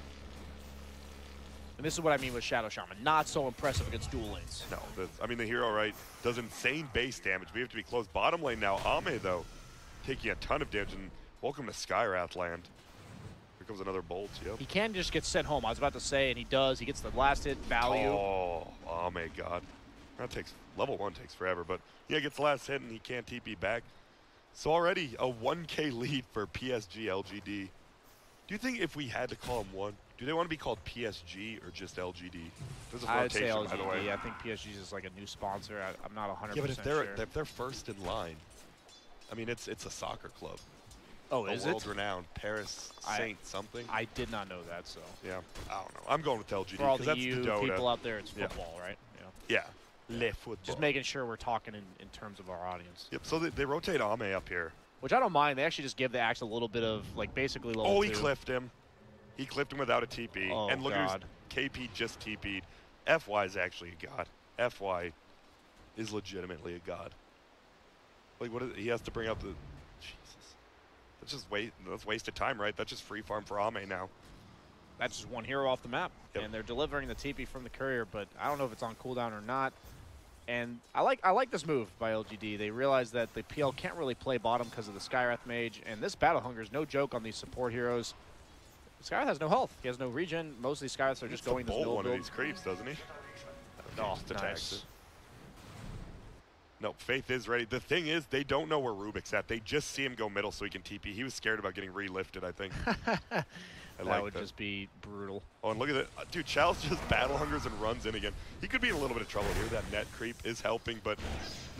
And this is what I mean with Shadow Shaman. Not so impressive against dual lanes. No, I mean, the hero, right, does insane base damage. We have to be close. Bottom lane now, Ame, though, taking a ton of damage. And welcome to Skywrath land. Here comes another bolt, yep. He can just get sent home, I was about to say, and he does. He gets the last hit value. Oh my god. That takes, level 1 takes forever, but yeah, gets the last hit and he can't TP back. So already a 1K lead for PSG.LGD. Do you think if we had to call him one, do they want to be called PSG or just LGD? There's a I'd say rotation, by the way. LGD. I think PSG is like a new sponsor. I'm not 100% Yeah, but sure. if they're first in line, I mean, it's a soccer club. Oh, is it? World-renowned Paris Saint something. I did not know that, so. Yeah, I don't know. I'm going with LGD For all because the that's EU the Dota. people out there, it's football, right? Yeah. Le football. Just making sure we're talking in terms of our audience. Yep, so they rotate Ame up here. Which I don't mind. They actually just give the Axe a little bit of, like, basically level 2. Oh, he clipped him. He clipped him without a TP. Oh, and look God. at his KP just TP'd. FY is actually a god. FY is legitimately a god. Like, what is, he has to bring up the... Jesus. That's just that's wasted time, right? That's just free farm for Ame now. That's just one hero off the map. Yep. And they're delivering the TP from the courier, but I don't know if it's on cooldown or not. And I like this move by LGD. They realize that the PL can't really play bottom because of the Skywrath Mage, and this Battle Hunger is no joke on these support heroes. Skywrath has no health. He has no regen. Most of these Skywraths are just going this middle one build. of these creeps, doesn't he? Oh, just attacks nice. it. No, Faith is ready. The thing is, they don't know where Rubik's at. They just see him go middle so he can TP. He was scared about getting relifted, I think. That would just be brutal. Oh, and look at it. Dude, Chalice just battle hungers and runs in again. He could be in a little bit of trouble here. That net creep is helping, but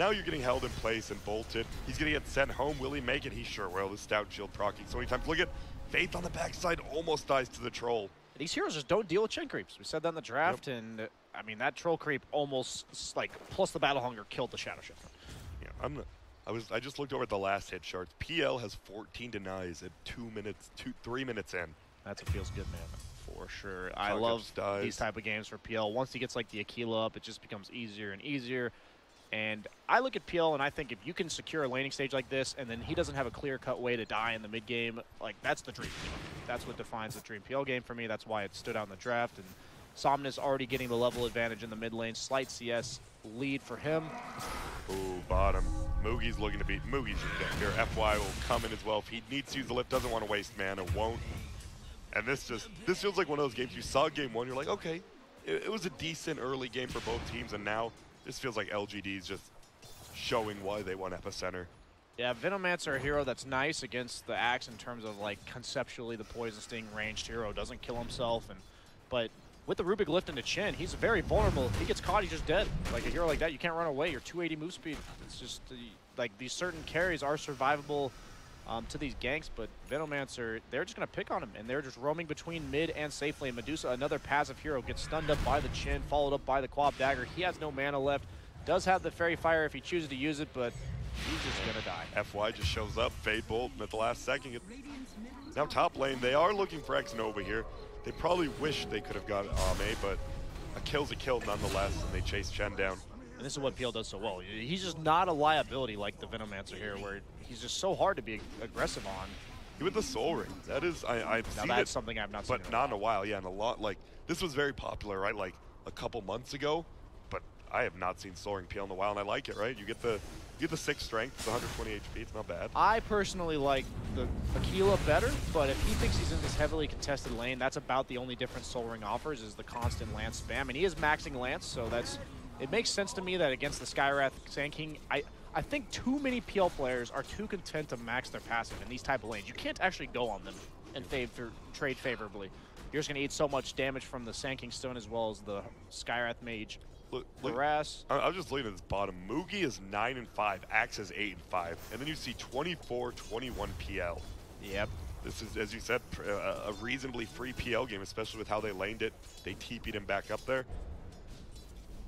now you're getting held in place and bolted. He's going to get sent home. Will he make it? He sure will. The Stout Shield proccing so many times. Look at Faith on the backside. Almost dies to the troll. These heroes just don't deal with chain creeps. We said that in the draft, and I mean, that troll creep almost, like, plus the battle hunger killed the Shadow Shaman. Yeah, I just looked over at the last hit charts. PL has 14 denies at 3 minutes in. That's what feels good, man, for sure. I love these type of games for PL. Once he gets like the Aquila up, it just becomes easier and easier. And I look at PL and I think if you can secure a laning stage like this, and then he doesn't have a clear-cut way to die in the mid game, like that's the dream. That's what defines the dream PL game for me. That's why it stood out in the draft. And Somnus already getting the level advantage in the mid lane. Slight CS lead for him. Ooh, bottom. Moogie's looking to beat Moogie's dead here. FY will come in as well. If he needs to use the lift, doesn't want to waste mana, won't. And this feels like one of those games you saw game one, you're like, okay, it was a decent early game for both teams, and now this feels like LGD's just showing why they won Epicenter. Yeah, Venomancer, a hero that's nice against the Axe in terms of like conceptually the Poison Sting ranged hero, doesn't kill himself, but with the Rubik lift into Chin, he's very vulnerable. If he gets caught, he's just dead. Like a hero like that, you can't run away. You're 280 move speed. It's just like these certain carries are survivable to these ganks, but Venomancer, they're just going to pick on him, and they're just roaming between mid and safe lane. Medusa, another passive hero, gets stunned up by the Chin, followed up by the Quab Dagger. He has no mana left. Does have the Fairy Fire if he chooses to use it, but he's just going to die. FY just shows up, Fade Bolt at the last second. Now top lane, they are looking for X-Nova here. They probably wish they could have got Ame, but a kill's a kill nonetheless, and they chase Chen down. And this is what PL does so well. He's just not a liability like the Venomancer here, where he's just so hard to be aggressive on. He with the Soul Ring. That is, I've Now seen that's it, something I've not seen. but not in a while. Yeah, and a lot, like, this was very popular, right? Like, a couple months ago, but I have not seen Soul Ring PL in a while, and I like it, right? You get the 6 strength, it's 120 HP, it's not bad. I personally like the Aquila better, but if he thinks he's in this heavily contested lane, that's about the only difference Soul Ring offers is the constant Lance spam, and he is maxing Lance, so it makes sense to me that against the Skywrath Sand King, I think too many PL players are too content to max their passive in these type of lanes. You can't actually go on them and trade favorably. You're just going to eat so much damage from the Sand King Stone as well as the Skywrath Mage. Look, Harass. I was just looking at this bottom. Moogie is 9-5, Axe is 8-5, and then you see 24-21 PL. Yep. This is, as you said, a reasonably free PL game, especially with how they laned it. They TP'd him back up there.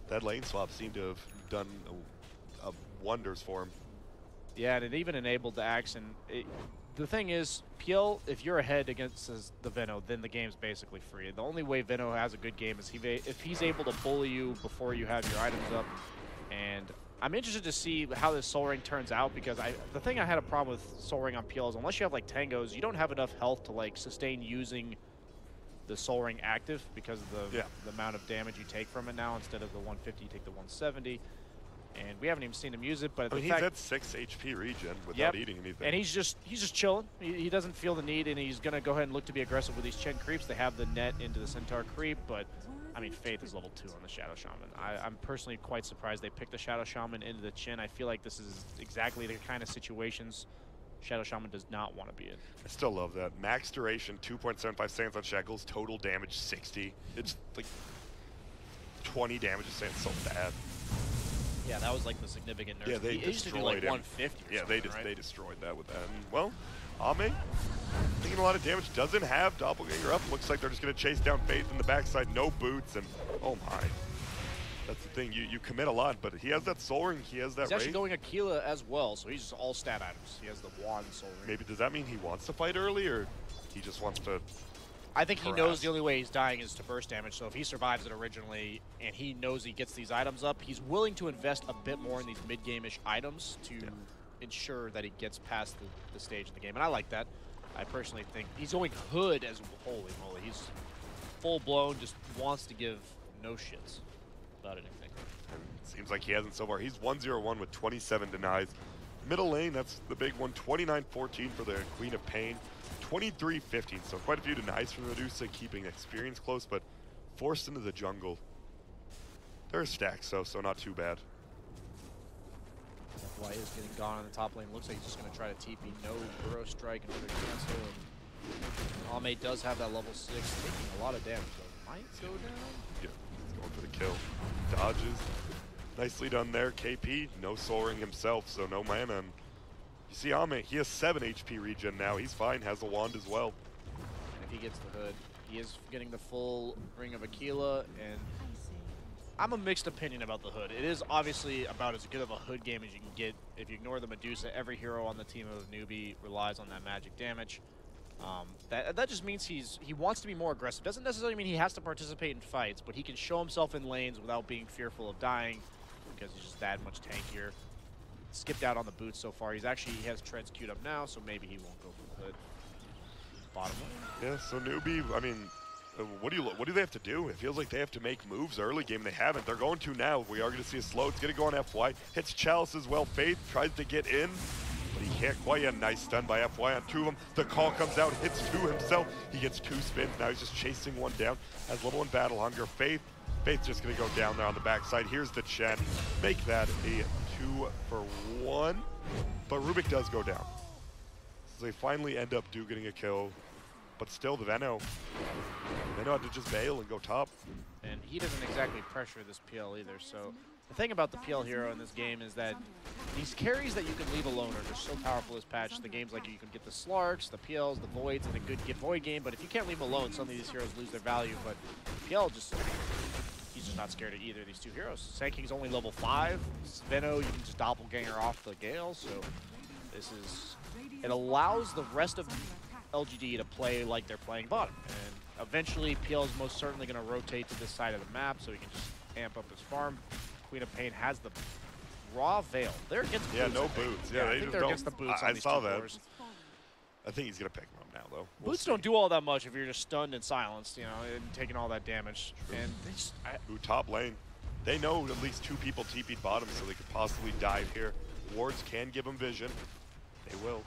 That lane swap seemed to have done wonders for him. Yeah, and it even enabled the Axe. And the thing is, PL, if you're ahead against the Veno, then the game's basically free. The only way Veno has a good game is if he's able to bully you before you have your items up. And I'm interested to see how this Soul Ring turns out, because the thing I had a problem with Soul Ring on PL is unless you have like Tangos, you don't have enough health to like sustain using the Soul Ring active because of the amount of damage you take from it now. Instead of the 150, you take the 170. And we haven't even seen him use it, but he's at 6 HP regen without eating anything. And he's just chilling. He doesn't feel the need, and he's going to go ahead and look to be aggressive with these Chen creeps. They have the net into the Centaur creep, but I mean, Faith is level 2 on the Shadow Shaman. I'm personally quite surprised they picked the Shadow Shaman into the Chen. I feel like this is exactly the kind of situations Shadow Shaman does not want to be in. I still love that. Max duration, 2.75 seconds on Shackles, total damage 60. It's like 20 damage is saying so bad. Yeah, that was like the significant nerf. Yeah, they he used to do like 150. Yeah, they destroyed that with that. And, well, Ame taking a lot of damage, doesn't have Doppelganger up. Looks like they're just going to chase down Faith in the backside, no boots, and oh my. That's the thing, you commit a lot, but he has that Soul Ring, he has that He's actually going Aquila as well, so he's just all stat items. He has the Wand Soul Ring. Maybe, does that mean he wants to fight early, or he just wants to I think he knows the only way he's dying is to burst damage, so if he survives it originally and he knows he gets these items up, he's willing to invest a bit more in these mid-game-ish items to ensure that he gets past the stage of the game, and I like that. I personally think he's going Hood as, holy moly, he's full-blown, just wants to give no shits about anything. And it seems like he hasn't so far. He's 1-0-1 with 27 denies. Middle lane, that's the big one, 29-14 for the Queen of Pain. 23-15, so quite a few denies from Medusa, keeping experience close, but forced into the jungle. They're stacked, so not too bad. FY is getting gone on the top lane. Looks like he's just going to try to TP. No Burrow Strike, another cancel. And Ame does have that level 6, taking a lot of damage, though. Might go down? Yeah, he's going for the kill. Dodges. Nicely done there. KP, no Soul Ring himself, so no mana. And you see Ame, he has 7 HP regen now. He's fine, has a wand as well. And if he gets the Hood, he is getting the full Ring of Aquila, and I'm a mixed opinion about the Hood. It is obviously about as good of a Hood game as you can get. If you ignore the Medusa, every hero on the team of Newbee relies on that magic damage. That just means he wants to be more aggressive. Doesn't necessarily mean he has to participate in fights, but he can show himself in lanes without being fearful of dying because he's just that much tankier. Skipped out on the boots so far. He has treads queued up now, so maybe he won't go for the Hood. Bottom lane. Yeah, so Newbee, I mean, what do they have to do? It feels like they have to make moves early game. They haven't. They're going to now. We are going to see a slow. It's going to go on FY. Hits Chalice as well. Faith tries to get in, but he can't quite. A nice stun by FY on 2 of them. The call comes out, hits 2 himself. He gets 2 spins. Now he's just chasing 1 down. Has level 1 battle hunger. Faith just going to go down there on the backside. Here's the Chen. Make that a 2-for-1. But Rubik does go down. So they finally end up getting a kill. But still, the Veno had to just bail and go top. And he doesn't exactly pressure this PL either, so the thing about the PL hero in this game is that these carries that you can leave alone are just so powerful this patch. The games like you can get the Slarks, the PLs, the Voids, and a good get Void game, but if you can't leave them alone, suddenly these heroes lose their value, but PL he's just not scared of either of these 2 heroes. Sand King's only level 5, Veno, you can just doppelganger off the Gale, so it allows the rest of LGD to play like they're playing bottom. And eventually, PL is most certainly going to rotate to this side of the map so he can just amp up his farm. Queen of Pain has the raw veil. They're against boots. Yeah, no boots. Yeah, I think they're against the boots on these 2 cores. I think he's going to pick him up now, though. Boots don't do all that much if you're just stunned and silenced, you know, and taking all that damage. And they just, Ooh, top lane. They know at least 2 people TP'd bottom, so they could possibly dive here. Wards can give them vision. They will.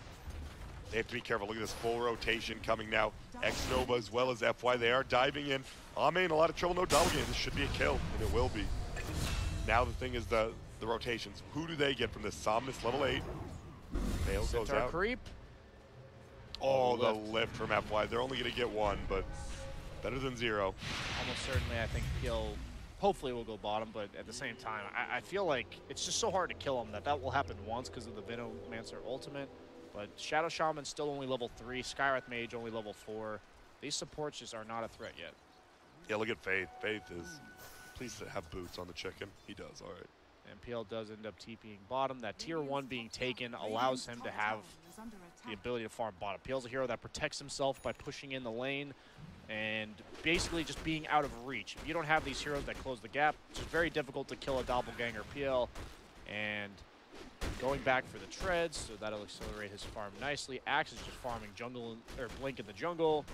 They have to be careful. Look at this full rotation coming now. X-Nova as well as FY. They are diving in. Ame in a lot of trouble. No double game. This should be a kill, and it will be. Now the thing is the rotations. Who do they get from this? Somnus level 8. Bale goes out. Creep. Oh, the lift from FY. They're only going to get 1, but better than 0. Almost certainly, I think he'll hopefully will go bottom, but at the same time, I feel like it's just so hard to kill him that will happen once because of the Venomancer ultimate. But Shadow Shaman still only level 3, Skywrath Mage only level 4. These supports just are not a threat yet. Yeah, look at Faith. Faith is pleased to have boots on the chicken. He does, all right. And PL does end up TPing bottom. That tier 1 being taken allows him to have the ability to farm bottom. PL's a hero that protects himself by pushing in the lane and basically just being out of reach. If you don't have these heroes that close the gap, it's just very difficult to kill a doppelganger PL. And going back for the treads, so that'll accelerate his farm nicely. Axe is just farming jungle or Blink in the jungle,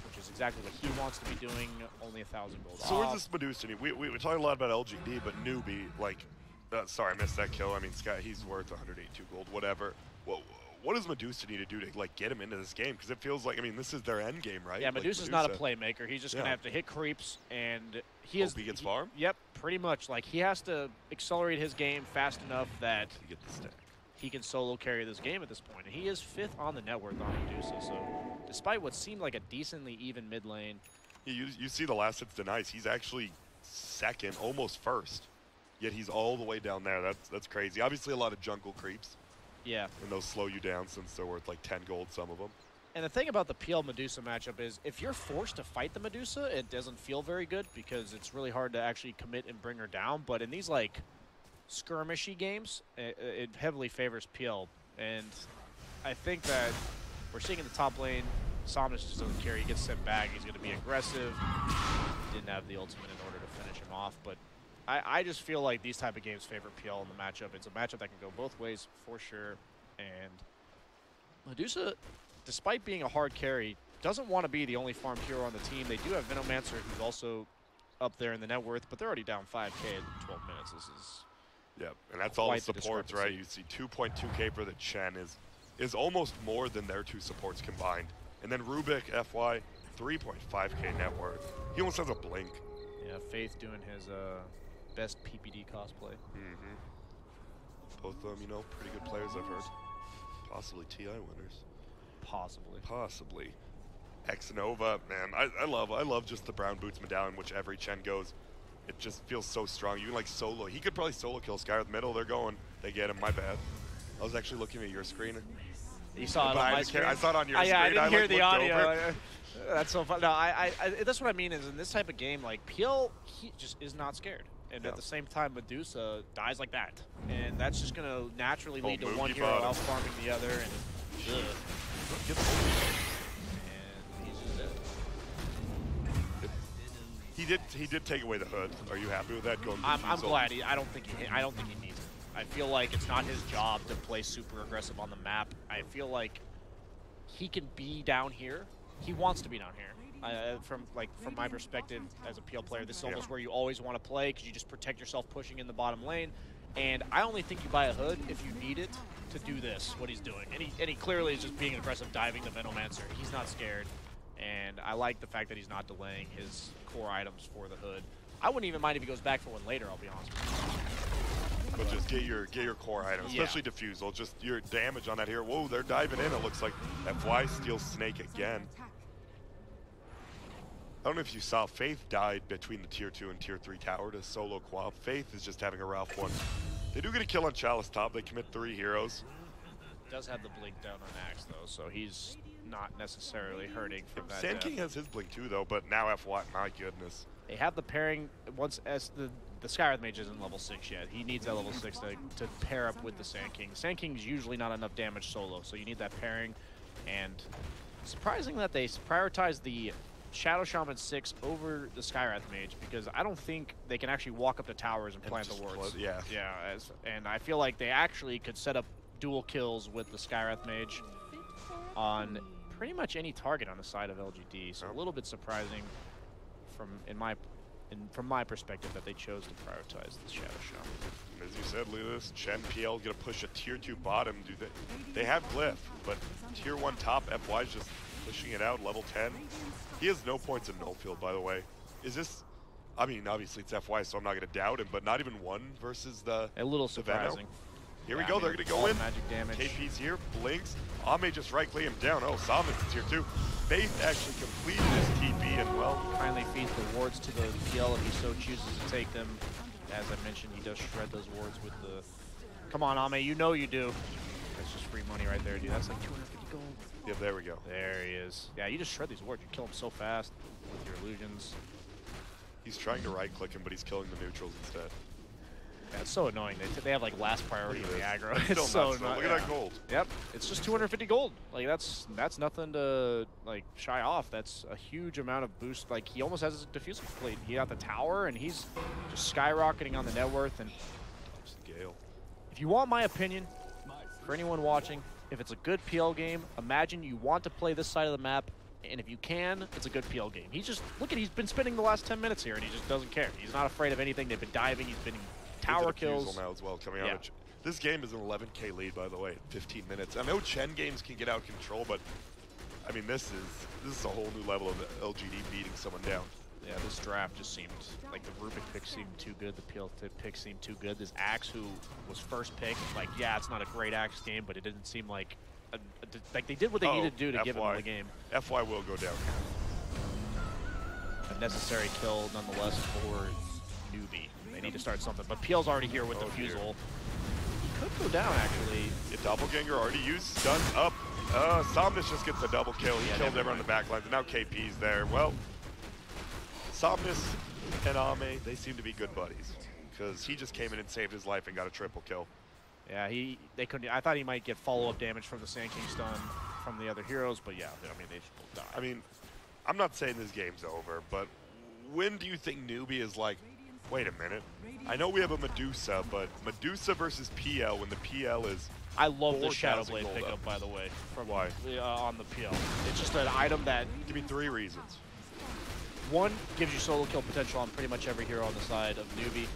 which is exactly what he wants to be doing. Only 1,000 gold. So where's this Medusa? We talk a lot about LGD, but Newbee, like, sorry, I missed that kill. I mean, Scott, he's worth 182 gold, whatever. What does Medusa need to do to like get him into this game? Because it feels like, I mean, this is their end game, right? Yeah, Medusa's not a playmaker. He's just gonna have to hit creeps, and he gets farm. Yep, pretty much. Like he has to accelerate his game fast enough that to get the stack. He can solo carry this game at this point. And he is 5th on the net worth on Medusa. So despite what seemed like a decently even mid lane, you see the last hits denies. He's actually 2nd, almost 1st. Yet he's all the way down there. That's crazy. Obviously, a lot of jungle creeps. Yeah. And those slow you down since they're worth like 10 gold, some of them. And the thing about the PL Medusa matchup is if you're forced to fight the Medusa, it doesn't feel very good because it's really hard to actually commit and bring her down. But in these like skirmishy games, it heavily favors PL. And I think that we're seeing in the top lane, Somnus just doesn't care. He gets sent back. He's going to be aggressive. Didn't have the ultimate in order to finish him off. But I just feel like these type of games favor PL in the matchup. It's a matchup that can go both ways for sure. And Medusa, despite being a hard carry, doesn't want to be the only farmed hero on the team. They do have Venomancer, who's also up there in the net worth, but they're already down 5K in 12 minutes. This is and that's all the supports, right? You see 2.2K for the Chen is almost more than their 2 supports combined. And then Rubik, FY, 3.5K net worth. He almost has a blink. Yeah, Faith doing his best PPD cosplay. Both of them, you know, pretty good players, I've heard. Possibly TI winners. Possibly. X-Nova, man, I love just the brown boots medallion, which every Chen goes. It just feels so strong. You can like solo. He could probably solo kill Skywrath middle. They're going. They get him. My bad. I was actually looking at your screen. You saw it on my screen? I saw it on your screen. I didn't hear the audio. That's so fun. No, that's what I mean is in this type of game, like PL, he just is not scared. And at the same time, Medusa dies like that. And that's just going to naturally lead to one hero out-farming the other. And he's just dead. He did take away the hood. Are you happy with that? I'm glad. I don't think he needs it. I feel like it's not his job to play super aggressive on the map. I feel like he can be down here. He wants to be down here. From my perspective as a PL player, this is almost where you always want to play because you just protect yourself pushing in the bottom lane. And I only think you buy a hood if you need it to do this, what he's doing. And he clearly is just being aggressive, diving the Venomancer. He's not scared. And I like the fact that he's not delaying his core items for the hood. I wouldn't even mind if he goes back for one later, I'll be honest with you. But just get your core items, especially Diffusal. Just your damage on that here. Whoa, they're diving in. It looks like FY steals Snake again. I don't know if you saw, Faith died between the tier 2 and tier 3 tower to solo quad. Faith is just having a rough one. They do get a kill on Chalice top. They commit 3 heroes. Does have the blink down on Axe though, so he's not necessarily hurting from that. Sand King has his blink too though, but now FY, my goodness. They have the pairing once as the Skywrath Mage isn't level 6 yet. He needs that level 6 to pair up with the Sand King. The Sand King's usually not enough damage solo, so you need that pairing. And surprising that they prioritize the Shadow Shaman 6 over the Skywrath Mage because I don't think they can actually walk up to towers and plant the wards. And I feel like they actually could set up dual kills with the Skywrath Mage. on pretty much any target on the side of LGD. So a little bit surprising from my perspective that they chose to prioritize the Shadow Shot. As you said, Lewis, Chen PL gonna push a tier 2 bottom. They have Glyph, but tier 1 top, FY's just pushing it out, level 10. He has no points in null field, by the way. Is this, I mean, obviously it's FY, so I'm not gonna doubt him, but not even one versus the A little surprising. Here we go, they're gonna go in. Magic damage. KP's here, blinks. Ame just right-click him down. Oh, Samus is here too. Faith actually completed his TP and well. Kindly feeds the wards to the PL if he so chooses to take them. As I mentioned, he does shred those wards with the... Come on, Ame, you know you do. That's just free money right there, dude. That's like 250 gold. Yeah, there we go. There he is. Yeah, you just shred these wards. You kill him so fast with your illusions. He's trying to right-click him, but he's killing the neutrals instead. Yeah, it's so annoying. They have like last priority in the aggro. It's It's so nuts, annoying. Look at that gold. Yep, it's just 250 gold. Like that's nothing to like shy off. That's a huge amount of boost. Like he almost has his diffuser complete. He got the tower and he's just skyrocketing on the net worth. And Gale. if you want my opinion, for anyone watching, if it's a good PL game, imagine you want to play this side of the map. And if you can, it's a good PL game. He's been spending the last 10 minutes here and he just doesn't care. He's not afraid of anything. They've been diving. He's been tower kills now as well coming out. Yeah. This game is an 11k lead, by the way, 15 minutes. I know Chen games can get out of control, but I mean this is a whole new level of LGD beating someone down. Yeah, this draft just seemed like the Rubik pick seemed too good. The PL pick seemed too good. This Axe, who was first pick, like yeah, it's not a great Axe game, but it didn't seem like like they did what they needed to do to give him the game. FY will go down. A necessary kill nonetheless for Newbee. They need to start something, but PL's already here with Defusal. Could go down, actually. The doppelganger already used, stunned up. Somnus just gets a double kill. He killed everyone on the back lines, and now KP's there. Well, Somnus and Ame, they seem to be good buddies, because he just came in and saved his life and got a triple kill. Yeah, they couldn't. I thought he might get follow-up damage from the Sand King stun from the other heroes, but yeah, I mean, they should both die. I mean, I'm not saying this game's over, but when do you think Newbee is like, wait a minute, I know we have a Medusa, but Medusa versus PL when the PL is... I love the 4,000 Shadow Blade gold pickup, up. by the way. From, Why? On the PL. It's just an item that... Give me 3 reasons. One, gives you solo kill potential on pretty much every hero on the side of Newbee.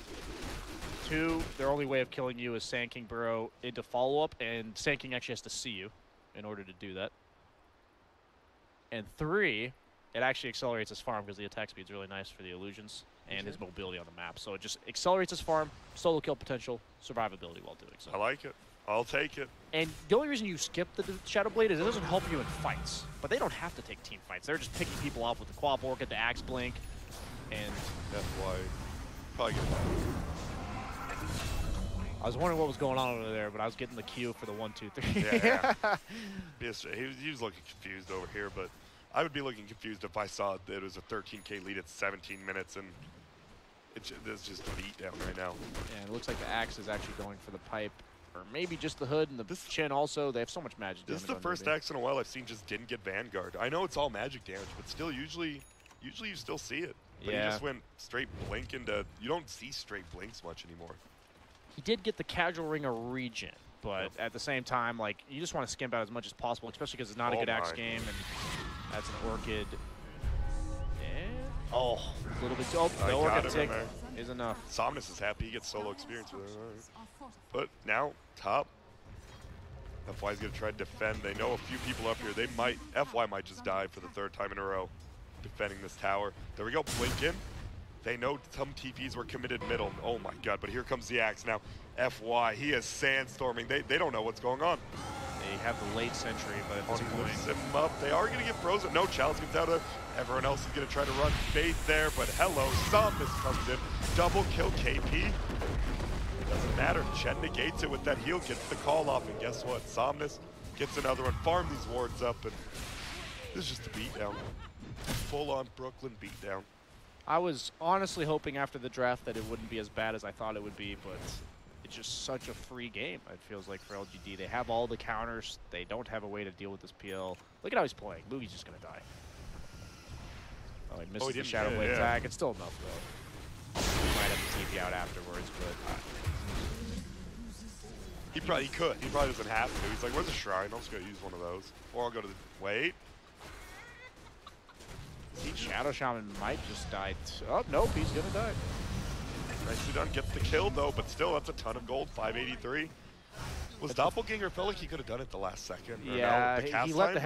2, their only way of killing you is Sand King burrow into follow-up, and Sand King actually has to see you in order to do that. And 3, it actually accelerates his farm because the attack speed is really nice for the illusions and his mobility on the map. So it just accelerates his farm, solo kill potential, survivability while doing so. I like it. I'll take it. And the only reason you skip the Shadow Blade is it doesn't help you in fights. But they don't have to take team fights. They're just picking people off with the Quap Orchid, the Axe Blink, and... That's why. Probably get that. I was wondering what was going on over there, but I was getting the Q for the 1, 2, 3. Yeah. Yes, he was looking confused over here, but I would be looking confused if I saw that it was a 13k lead at 17 minutes, and there's just a beat down right now. Yeah, it looks like the Axe is actually going for the pipe, or maybe just the hood and the Chin also. They have so much magic damage. This is the first Axe in a while I've seen just didn't get Vanguard. I know it's all magic damage, but still, usually you still see it. But yeah. He just went straight blink into... You don't see straight blinks much anymore. He did get the casual ring of regen, but at the same time, like, you just want to skimp out as much as possible, especially because it's not a good Axe game, and that's an Orchid. Yeah. Oh, a little bit. Oh, the Orchid tick is enough. Somnus is happy he gets solo experience with it. Right. But now, top. FY's going to try to defend. They know a few people up here. FY might just die for the 3rd time in a row defending this tower. There we go, blink in. They know some TPs were committed middle. Oh my god, but here comes the Axe now. FY, he is sandstorming. They don't know what's going on. They have the late sentry, but at this point... Zip him up. They are going to get frozen. No, Chalice gets out of there. Everyone else is going to try to run Faith there, but hello, Somnus comes in. Double kill KP. It doesn't matter. Chen negates it with that heal, gets the call off, and guess what? Somnus gets another one. Farm these wards up, and this is just a beatdown. Full-on Brooklyn beatdown. I was honestly hoping after the draft that it wouldn't be as bad as I thought it would be, but it's just such a free game, it feels like, for LGD. They have all the counters. They don't have a way to deal with this PL. Look at how he's playing. Lugi's just going to die. Oh, he misses the Shadow Blade attack. It's still enough, though. He might have to TP out afterwards, but... He probably could. He probably doesn't have to. He's like, where's the shrine? I'll just go use one of those. Or I'll go to the... Wait. Shadow Shaman might just die. Oh, nope, he's going to die. Nicely done. Gets the kill, though, but still, that's a ton of gold. 583. Was Doppelganger felt like he could have done it the last second? Yeah, no,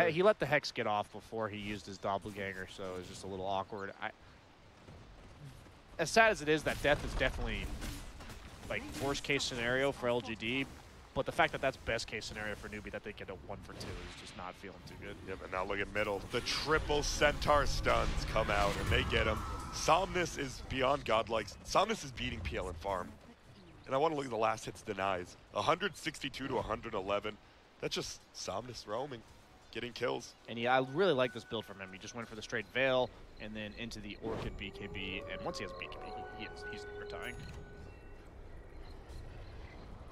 he let the Hex get off before he used his Doppelganger, so it was just a little awkward. As sad as it is, that death is definitely like worst case scenario for LGD, but the fact that that's best case scenario for Newbee, that they get a 1 for 2 is just not feeling too good. Yeah, but now look at middle. The triple Centaur stuns come out, and they get him. Somnus is beyond godlike. Somnus is beating PL and farm. And I want to look at the last hits denies. 162 to 111. That's just Somnus roaming, getting kills. And yeah, I really like this build from him. He just went for the straight Veil and then into the Orchid BKB. And once he has BKB, he's retiring.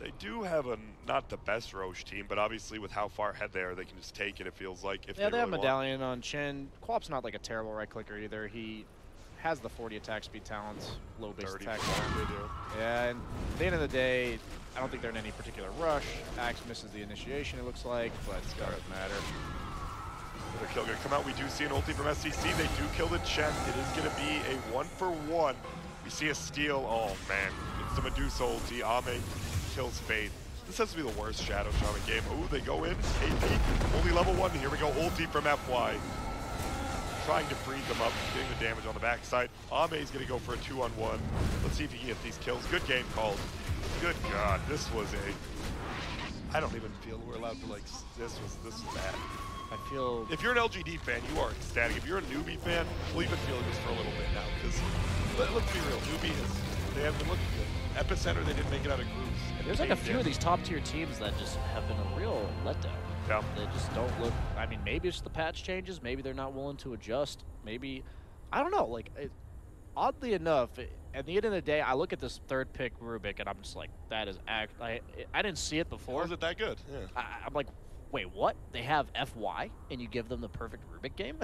They do have not the best Roche team, but obviously with how far ahead they are, they can just take it, it feels like. If yeah, they really have Medallion on Chen. Quap's not like a terrible right clicker either. He has the 40 attack speed talents, low base attack. Yeah, and at the end of the day, I don't think they're in any particular rush. Axe misses the initiation, it looks like, but it doesn't matter. Another kill gonna come out. We do see an ulti from SCC. They do kill the Chen. It is gonna be a 1-for-1. We see a steal. Oh man, it's the Medusa ulti. Ame kills Faith. This has to be the worst Shadow Shaman game. Ooh, they go in. AP, only level 1. Here we go. Ulti from FY. Trying to freeze them up, getting the damage on the backside. Ame's going to go for a 2-on-1. Let's see if he can get these kills. Good game called. Good God, this was a... I don't even feel we're allowed to, like, this was bad. I feel... If you're an LGD fan, you are ecstatic. If you're a Newbee fan, we'll even feel this for a little bit now, because let's be real, Newbee they haven't been looking good. Epicenter, they didn't make it out of groups. There's like a few of these top tier teams that just have been a real letdown. Yeah. They just don't look. I mean, maybe it's the patch changes. Maybe they're not willing to adjust. Maybe, I don't know. Like, oddly enough, at the end of the day, I look at this third pick Rubik and I'm just like, that is I didn't see it before. Was it that good? Yeah. I'm like, wait, what? They have FY and you give them the perfect Rubik game?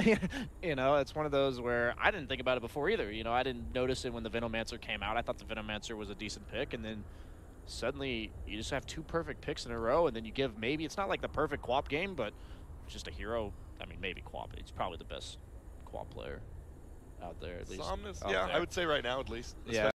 You know, it's one of those where I didn't think about it before either. You know, I didn't notice it when the Venomancer came out. I thought the Venomancer was a decent pick, and then suddenly you just have 2 perfect picks in a row, and then you give maybe, it's not like the perfect Quap game, but it's just a hero. I mean, maybe Quap. He's probably the best Quap player out there, at least. Somnus, yeah, I would say right now at least. Yeah.